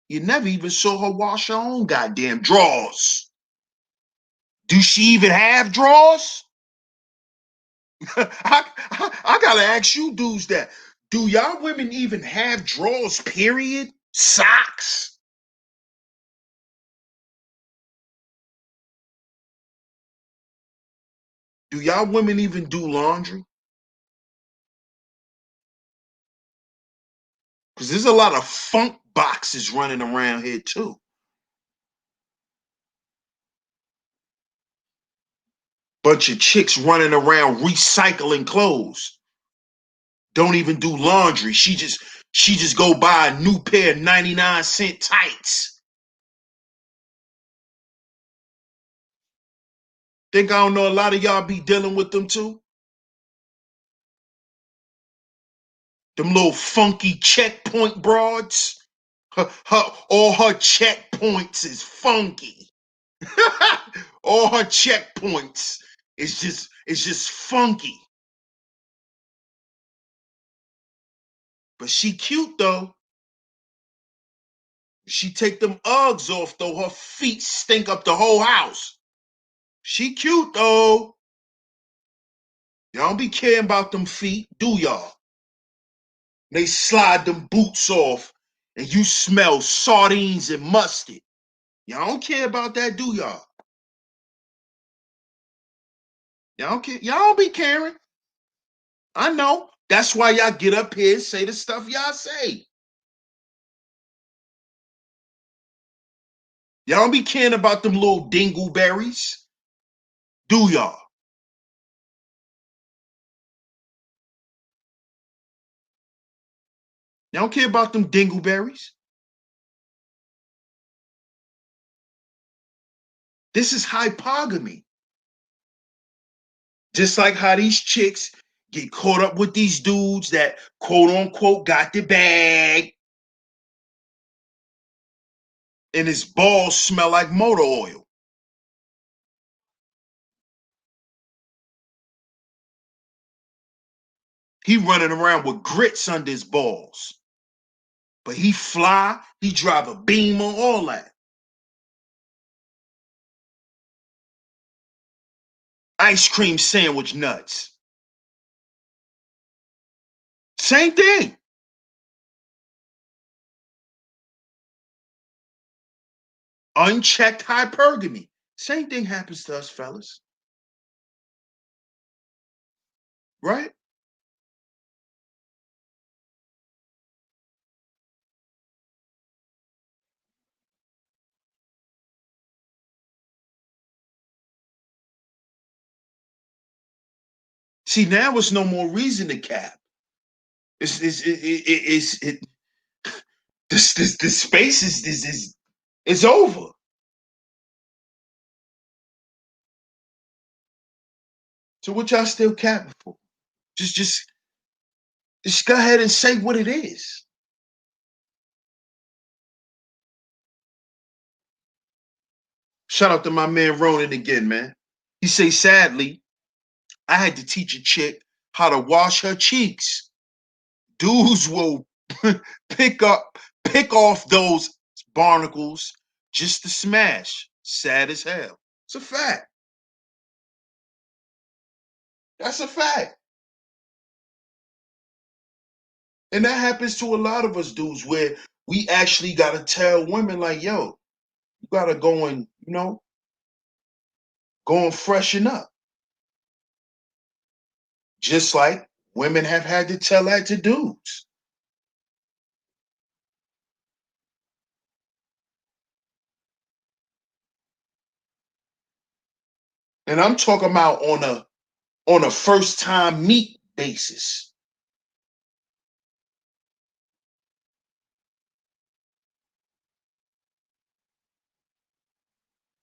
You never even saw her wash her own goddamn drawers. Do she even have drawers? I gotta ask you dudes that. Do y'all women even have drawers, period? Socks? Do y'all women even do laundry? Because there's a lot of funk boxes running around here too. Bunch of chicks running around recycling clothes. Don't even do laundry. She just go buy a new pair of 99-cent tights. Think I don't know a lot of y'all be dealing with them too? Them little funky checkpoint broads. All her checkpoints is funky. All her checkpoints is just funky. But she cute though. She take them Uggs off though. Her feet stink up the whole house. She cute though. Y'all don't be caring about them feet, do y'all? They slide them boots off and you smell sardines and mustard. Y'all don't care about that, do y'all? Y'all don't care. Y'all don't be caring. I know. That's why y'all get up here and say the stuff y'all say. Y'all don't be caring about them little dingleberries, do y'all? Y'all don't care about them dingleberries. This is hypogamy. Just like how these chicks get caught up with these dudes that quote unquote got the bag and his balls smell like motor oil. He running around with grits under his balls. But he fly, he drive a Beamer, all that. Ice cream sandwich nuts. Same thing. Unchecked hypergamy. Same thing happens to us fellas, right? See, now it's no more reason to cap. It's this space is over. So what y'all still capping for? Just just just go ahead and say what it is. Shout out to my man Ronan again, man. He say, sadly, I had to teach a chick how to wash her cheeks. Dudes will pick up, pick off those barnacles just to smash. Sad as hell. It's a fact. That's a fact. And that happens to a lot of us dudes where we actually gotta tell women like, yo, you gotta go and, go and freshen up. Just like women have had to tell that to dudes. And I'm talking about on a first time meet basis.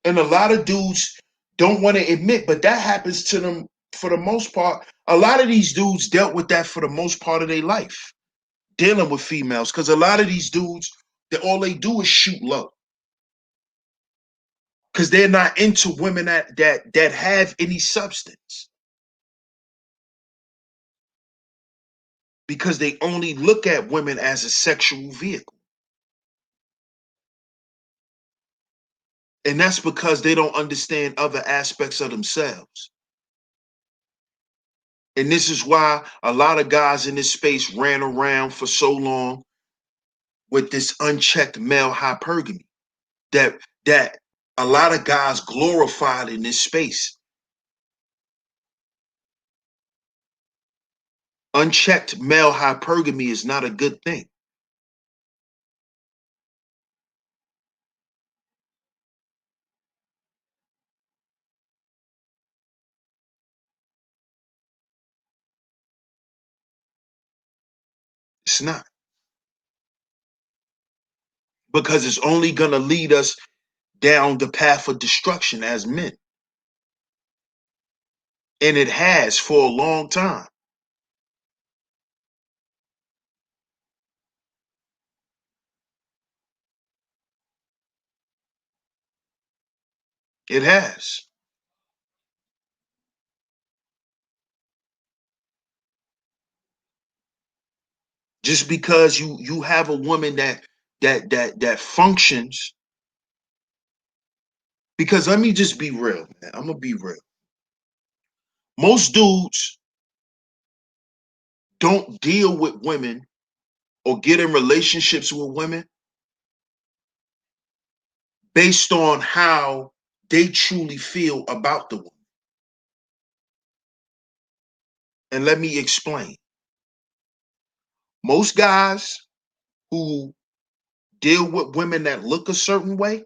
And a lot of dudes don't want to admit, but that happens to them for the most part. A lot of these dudes dealt with that for the most part of their life, dealing with females, because a lot of these dudes, that all they do is shoot low, because they're not into women that have any substance, because they only look at women as a sexual vehicle. And that's because they don't understand other aspects of themselves. And this is why a lot of guys in this space ran around for so long with this unchecked male hypergamy that a lot of guys glorified in this space. Unchecked male hypergamy is not a good thing. It's not. Because it's only going to lead us down the path of destruction as men. And it has for a long time. It has. Just because you have a woman that functions. Because let me just be real, man. I'm gonna be real. Most dudes don't deal with women or get in relationships with women based on how they truly feel about the woman. And let me explain. Most guys who deal with women that look a certain way,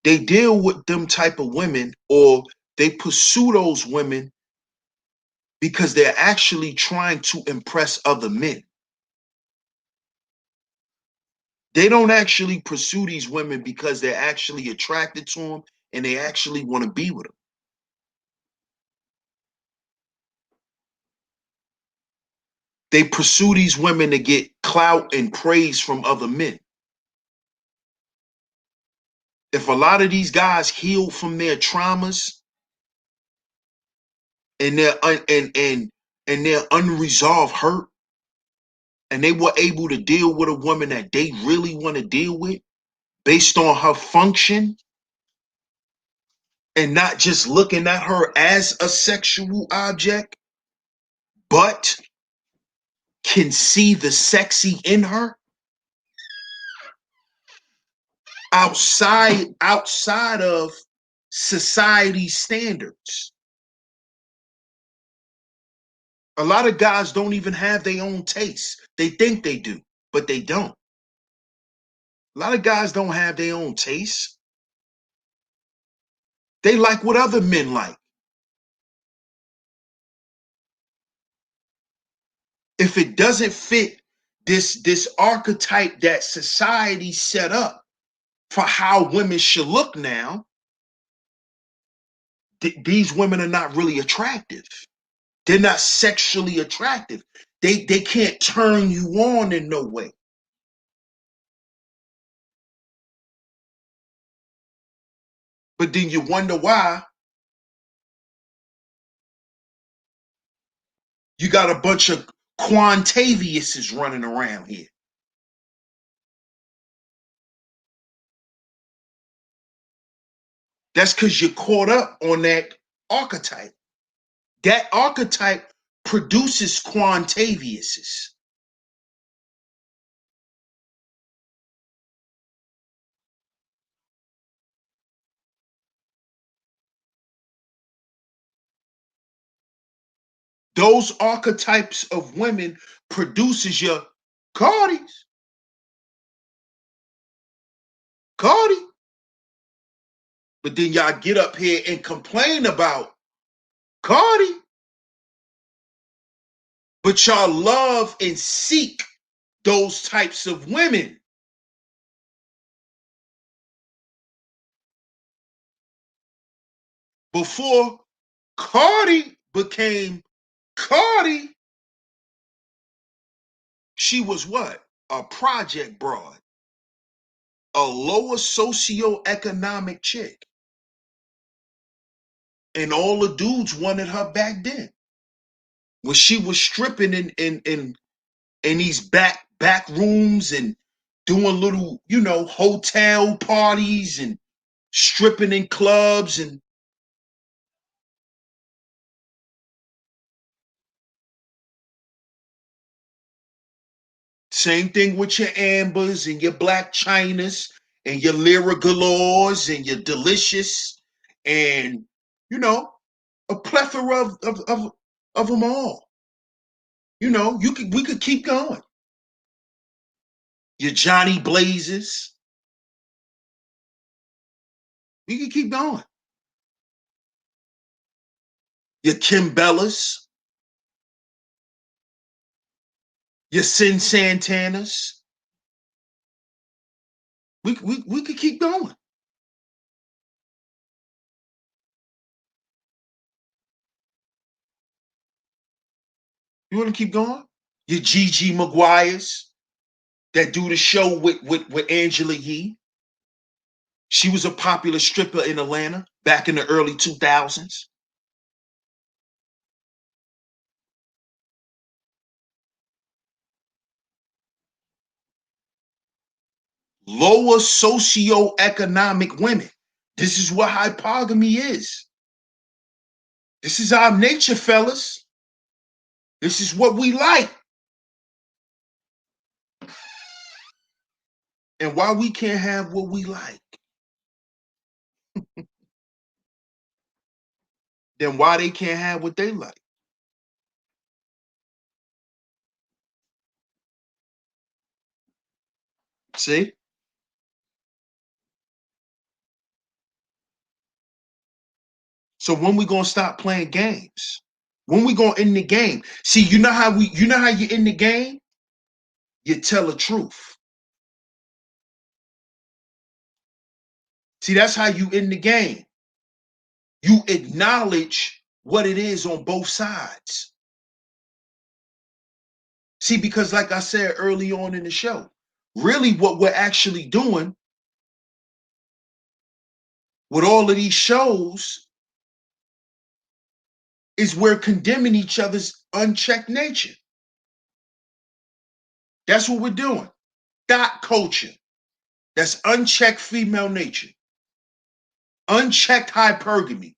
they deal with them type of women, or they pursue those women because they're actually trying to impress other men. They don't actually pursue these women because they're actually attracted to them and they actually want to be with them. They pursue these women to get clout and praise from other men. If a lot of these guys healed from their traumas and their unresolved hurt, and they were able to deal with a woman that they really want to deal with based on her function and not just looking at her as a sexual object, but can see the sexy in her outside of society standards. A lot of guys don't even have their own taste. They think they do, but they don't. A lot of guys don't have their own taste. They like what other men like. If it doesn't fit this archetype that society set up for how women should look now, these women are not really attractive. They're not sexually attractive. They can't turn you on in no way. But then you wonder why you got a bunch of Quantaviuses running around here. That's because you're caught up on that archetype. That archetype produces Quantaviuses. Those archetypes of women produces your Cardis. Cardi. But then y'all get up here and complain about Cardi. But y'all love and seek those types of women. Before Cardi became Cardi, she was what? A project broad, a lower socioeconomic chick. And all the dudes wanted her back then. When she was stripping in these back rooms and doing little, hotel parties and stripping in clubs and same thing with your Ambers and your Black Chinas and your Lyra Galores and your Delicious and, you know, a plethora of them all. You know, we could keep going. Your Johnny Blazes. We could keep going. Your Kim Bellas. Your Sin Santanas. We could keep going. You want to keep going? Your Gigi Maguires that do the show with Angela Yee. She was a popular stripper in Atlanta back in the early 2000s. Lower socioeconomic women. This is what hypogamy is. This is our nature, fellas. This is what we like. And why we can't have what we like, then why they can't have what they like? See? So when we gonna stop playing games? When we gonna end the game? See, you know how you end the game? You tell the truth. See, that's how you end the game. You acknowledge what it is on both sides. See, because like I said early on in the show, really what we're actually doing with all of these shows is we're condemning each other's unchecked nature. That's what we're doing. Dot culture. That's unchecked female nature. Unchecked hypergamy.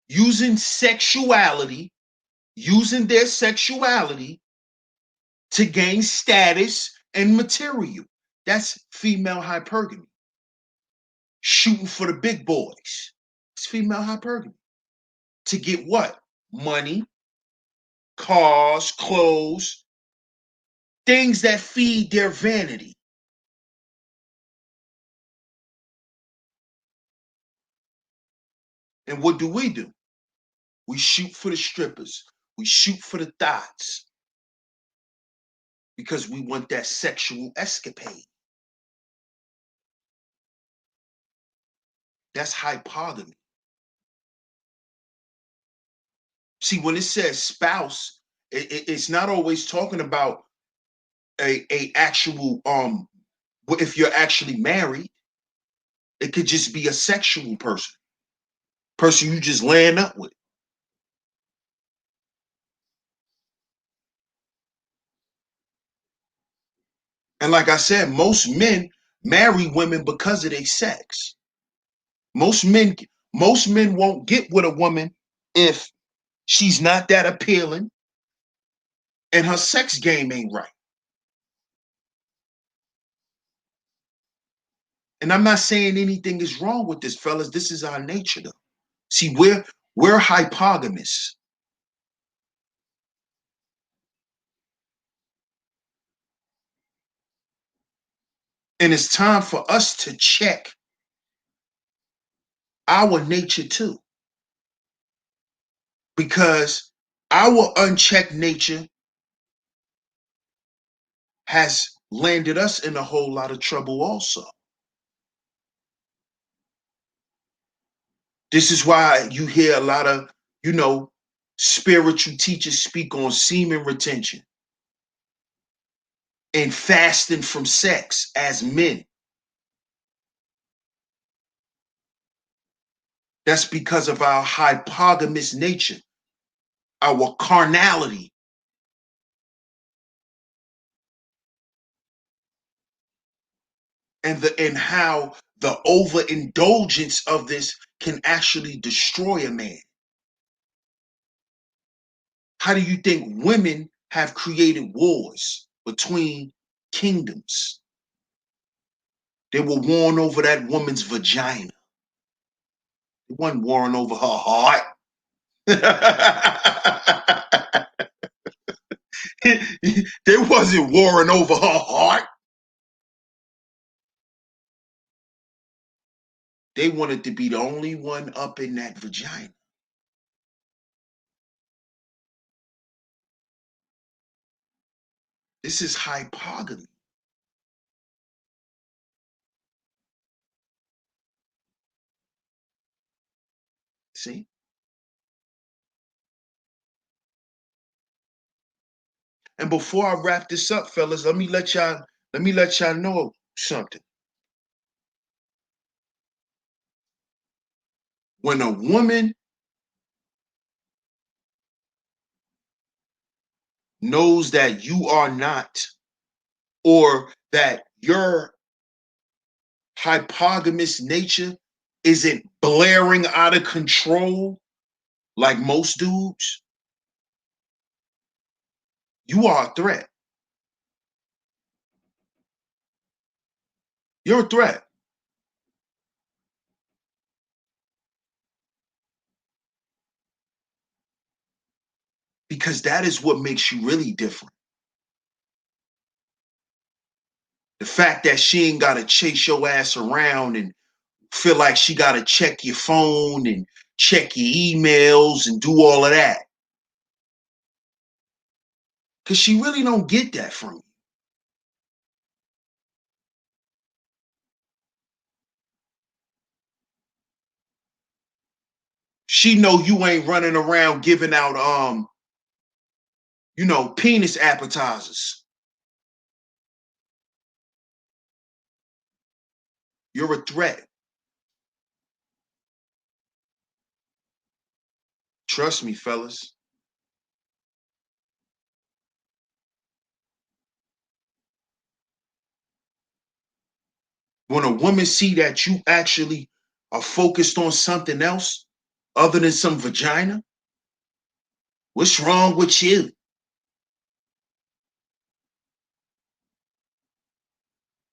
Using their sexuality to gain status and material. That's female hypergamy. Shooting for the big boys. It's female hypergamy. To get what? Money, cars, clothes, things that feed their vanity. And what do? We shoot for the strippers. We shoot for the thoughts because we want that sexual escapade. That's hypogamy. See, when it says spouse, it's not always talking about a actual if you're actually married. It could just be a sexual person you just laying up with. And like I said, most men marry women because of their sex. Most men, most men won't get with a woman if she's not that appealing and her sex game ain't right. And I'm not saying anything is wrong with this, fellas. This is our nature, though. See, we're hypogamous. And it's time for us to check our nature too. Because our unchecked nature has landed us in a whole lot of trouble also. This is why you hear a lot of, spiritual teachers speak on semen retention and fasting from sex as men. That's because of our hypogamous nature. our carnality. And how the overindulgence of this can actually destroy a man. How do you think women have created wars between kingdoms? They were warring over that woman's vagina. They wasn't warring over her heart. They wasn't warring over her heart. They wanted to be the only one up in that vagina. This is hypogamy. See? And before I wrap this up, fellas, let me let y'all know something. When a woman knows that you are not, or that your hypogamous nature isn't blaring out of control like most dudes, you are a threat. You're a threat. Because that is what makes you really different. The fact that she ain't got to chase your ass around and feel like she got to check your phone and check your emails and do all of that. Because she really don't get that from you. She know you ain't running around giving out penis appetizers. You're a threat. Trust me, fellas. When a woman see that you actually are focused on something else other than some vagina, what's wrong with you?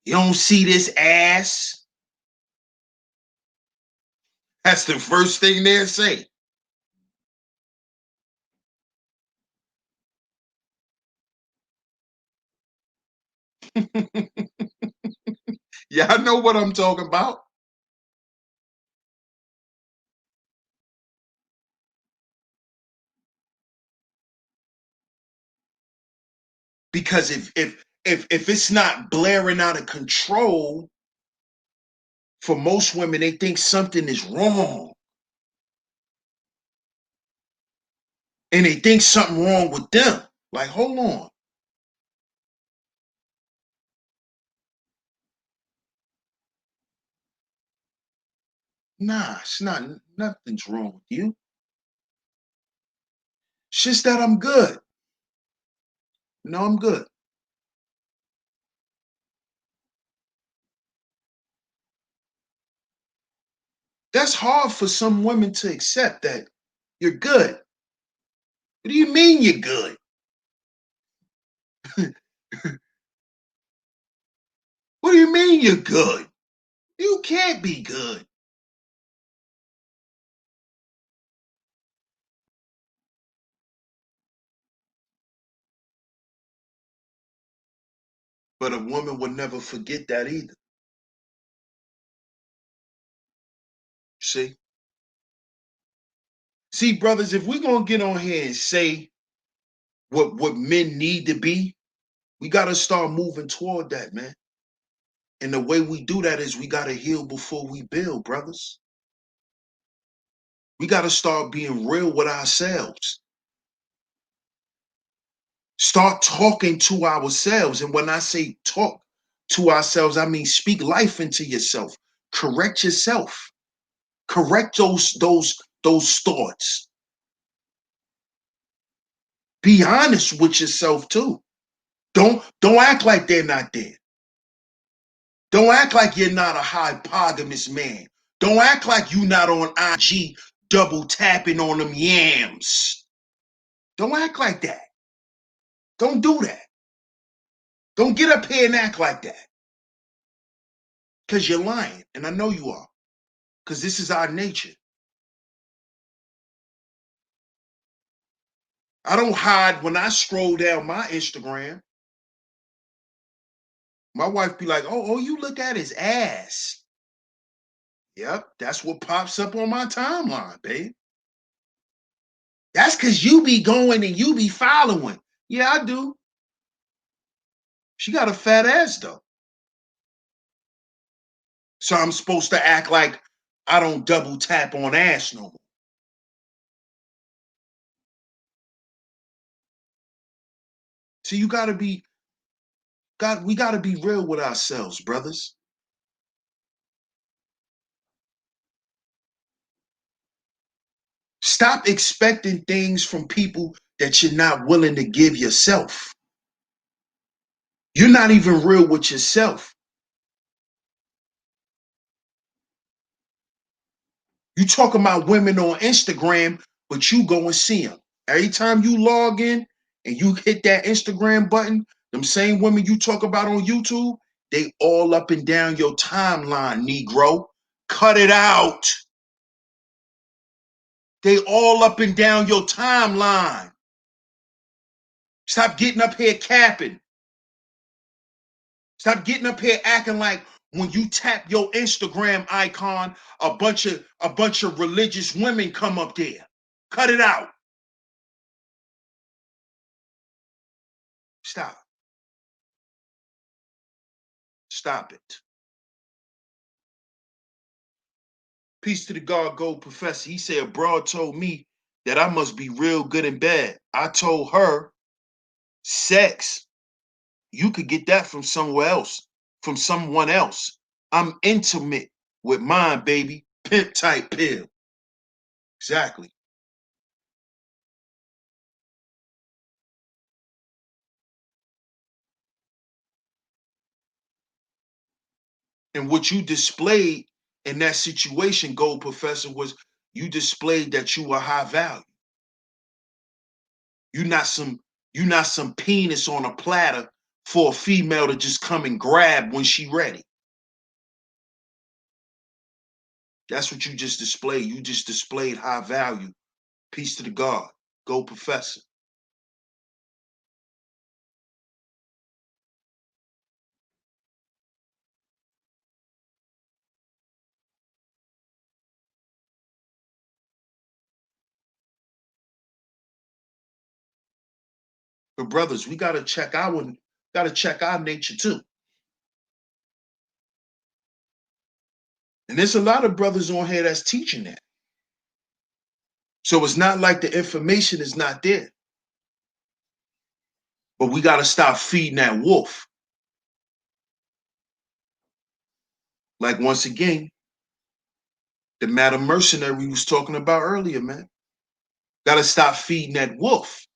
You don't see this ass? That's the first thing they'll say. Yeah, I know what I'm talking about. Because if it's not blaring out of control, for most women, they think something is wrong. And they think something wrong with them. Like, hold on. Nah, it's not, nothing's wrong with you. It's just that I'm good. No, I'm good. That's hard for some women to accept that you're good. What do you mean you're good? What do you mean you're good? You can't be good. But a woman would never forget that either. See? See, brothers, if we're gonna get on here and say what men need to be, we gotta start moving toward that, man. And the way we do that is we gotta heal before we build, brothers. We gotta start being real with ourselves. Start talking to ourselves. And when I say talk to ourselves, I mean speak life into yourself. Correct yourself. Correct those thoughts. Be honest with yourself too. Don't act like they're not there. Don't act like you're not a hypogamous man. Don't act like you not on IG double tapping on them yams. Don't act like that. Don't do that. Don't get up here and act like that. Because you're lying, and I know you are. Because this is our nature. I don't hide when I scroll down my Instagram. My wife be like, oh, you look at his ass. Yep, that's what pops up on my timeline, babe. That's because you be going and you be following. Yeah, I do. She got a fat ass, though. So I'm supposed to act like I don't double tap on ass no more. So we gotta be real with ourselves, brothers. Stop expecting things from people that you're not willing to give yourself. You're not even real with yourself. You talking about women on Instagram, but you go and see them. Every time you log in and you hit that Instagram button, them same women you talk about on YouTube, they all up and down your timeline, Negro. Cut it out. They all up and down your timeline. Stop getting up here capping. Stop getting up here acting like when you tap your Instagram icon, a bunch of religious women come up there. Cut it out. Stop. Stop it. Peace to the God Gold Professor. He said a broad told me that I must be real good and bad. I told her sex, you could get that from somewhere else, from someone else. I'm intimate with mine, baby. Pimp type pill. Exactly. And what you displayed in that situation, Gold Professor, was you displayed that you were high value. You're not some penis on a platter for a female to just come and grab when she ready. That's what you just displayed. You just displayed high value. Peace to the God. Go Professor. But brothers, we gotta check our nature too. And there's a lot of brothers on here that's teaching that. So it's not like the information is not there. But we gotta stop feeding that wolf. Like once again, the Madam Mercenary we was talking about earlier, man. Gotta stop feeding that wolf.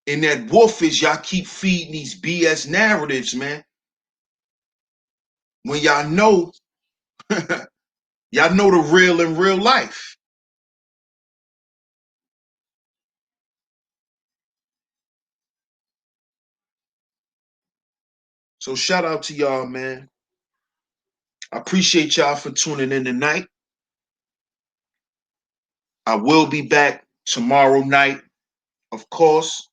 And that wolf is y'all keep feeding these BS narratives, man. When y'all know, y'all know the real in real life. So shout out to y'all, man. I appreciate y'all for tuning in tonight. I will be back tomorrow night, of course.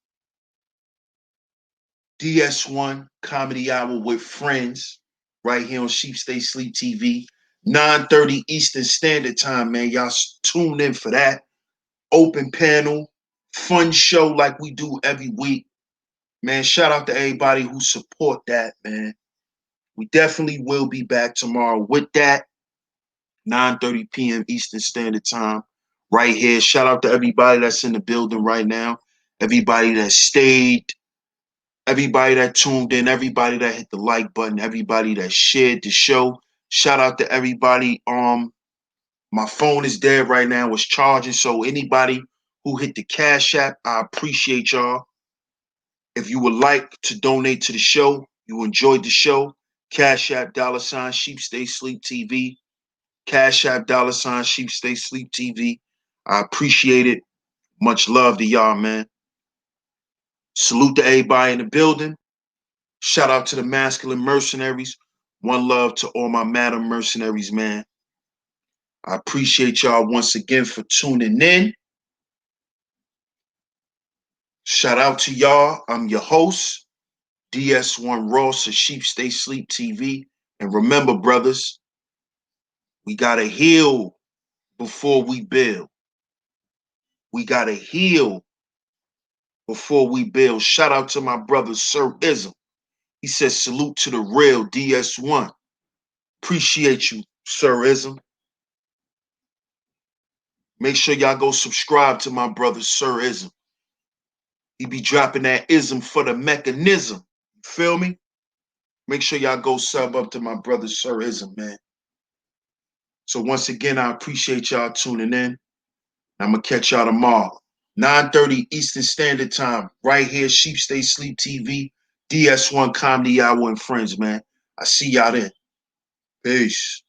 DS1 Comedy Hour with friends right here on Sheep Stay Sleep TV. 9:30 Eastern Standard Time, man. Y'all tune in for that. Open panel, fun show like we do every week. Man, shout out to everybody who support that, man. We definitely will be back tomorrow with that. 9:30 p.m. Eastern Standard Time right here. Shout out to everybody that's in the building right now. Everybody that stayed. Everybody that tuned in, everybody that hit the like button, everybody that shared the show. Shout out to everybody. My phone is dead right now, it's charging. So anybody who hit the Cash App. I appreciate y'all. If you would like to donate to the show, you enjoyed the show, Cash App $SheepStaySleepTV. Cash App $SheepStaySleepTV. I appreciate it. Much love to y'all, man. Salute to everybody in the building. Shout out to the masculine mercenaries. One love to all my madam mercenaries, man. I appreciate y'all once again for tuning in. Shout out to y'all. I'm your host, DS1 Ross of Sheep Stay Sleep TV. And remember, brothers, we gotta heal before we build. We gotta heal before we build. Shout out to my brother, Sir Ism. He says, salute to the real DS1. Appreciate you, Sir Ism. Make sure y'all go subscribe to my brother, Sir Ism. He be dropping that ism for the mechanism. You feel me? Make sure y'all go sub up to my brother, Sir Ism, man. So once again, I appreciate y'all tuning in. I'm going to catch y'all tomorrow. 9:30 Eastern Standard Time, right here, Sheep Stay Sleep TV, DS1 Comedy Hour and Friends, man. I see y'all then. Peace.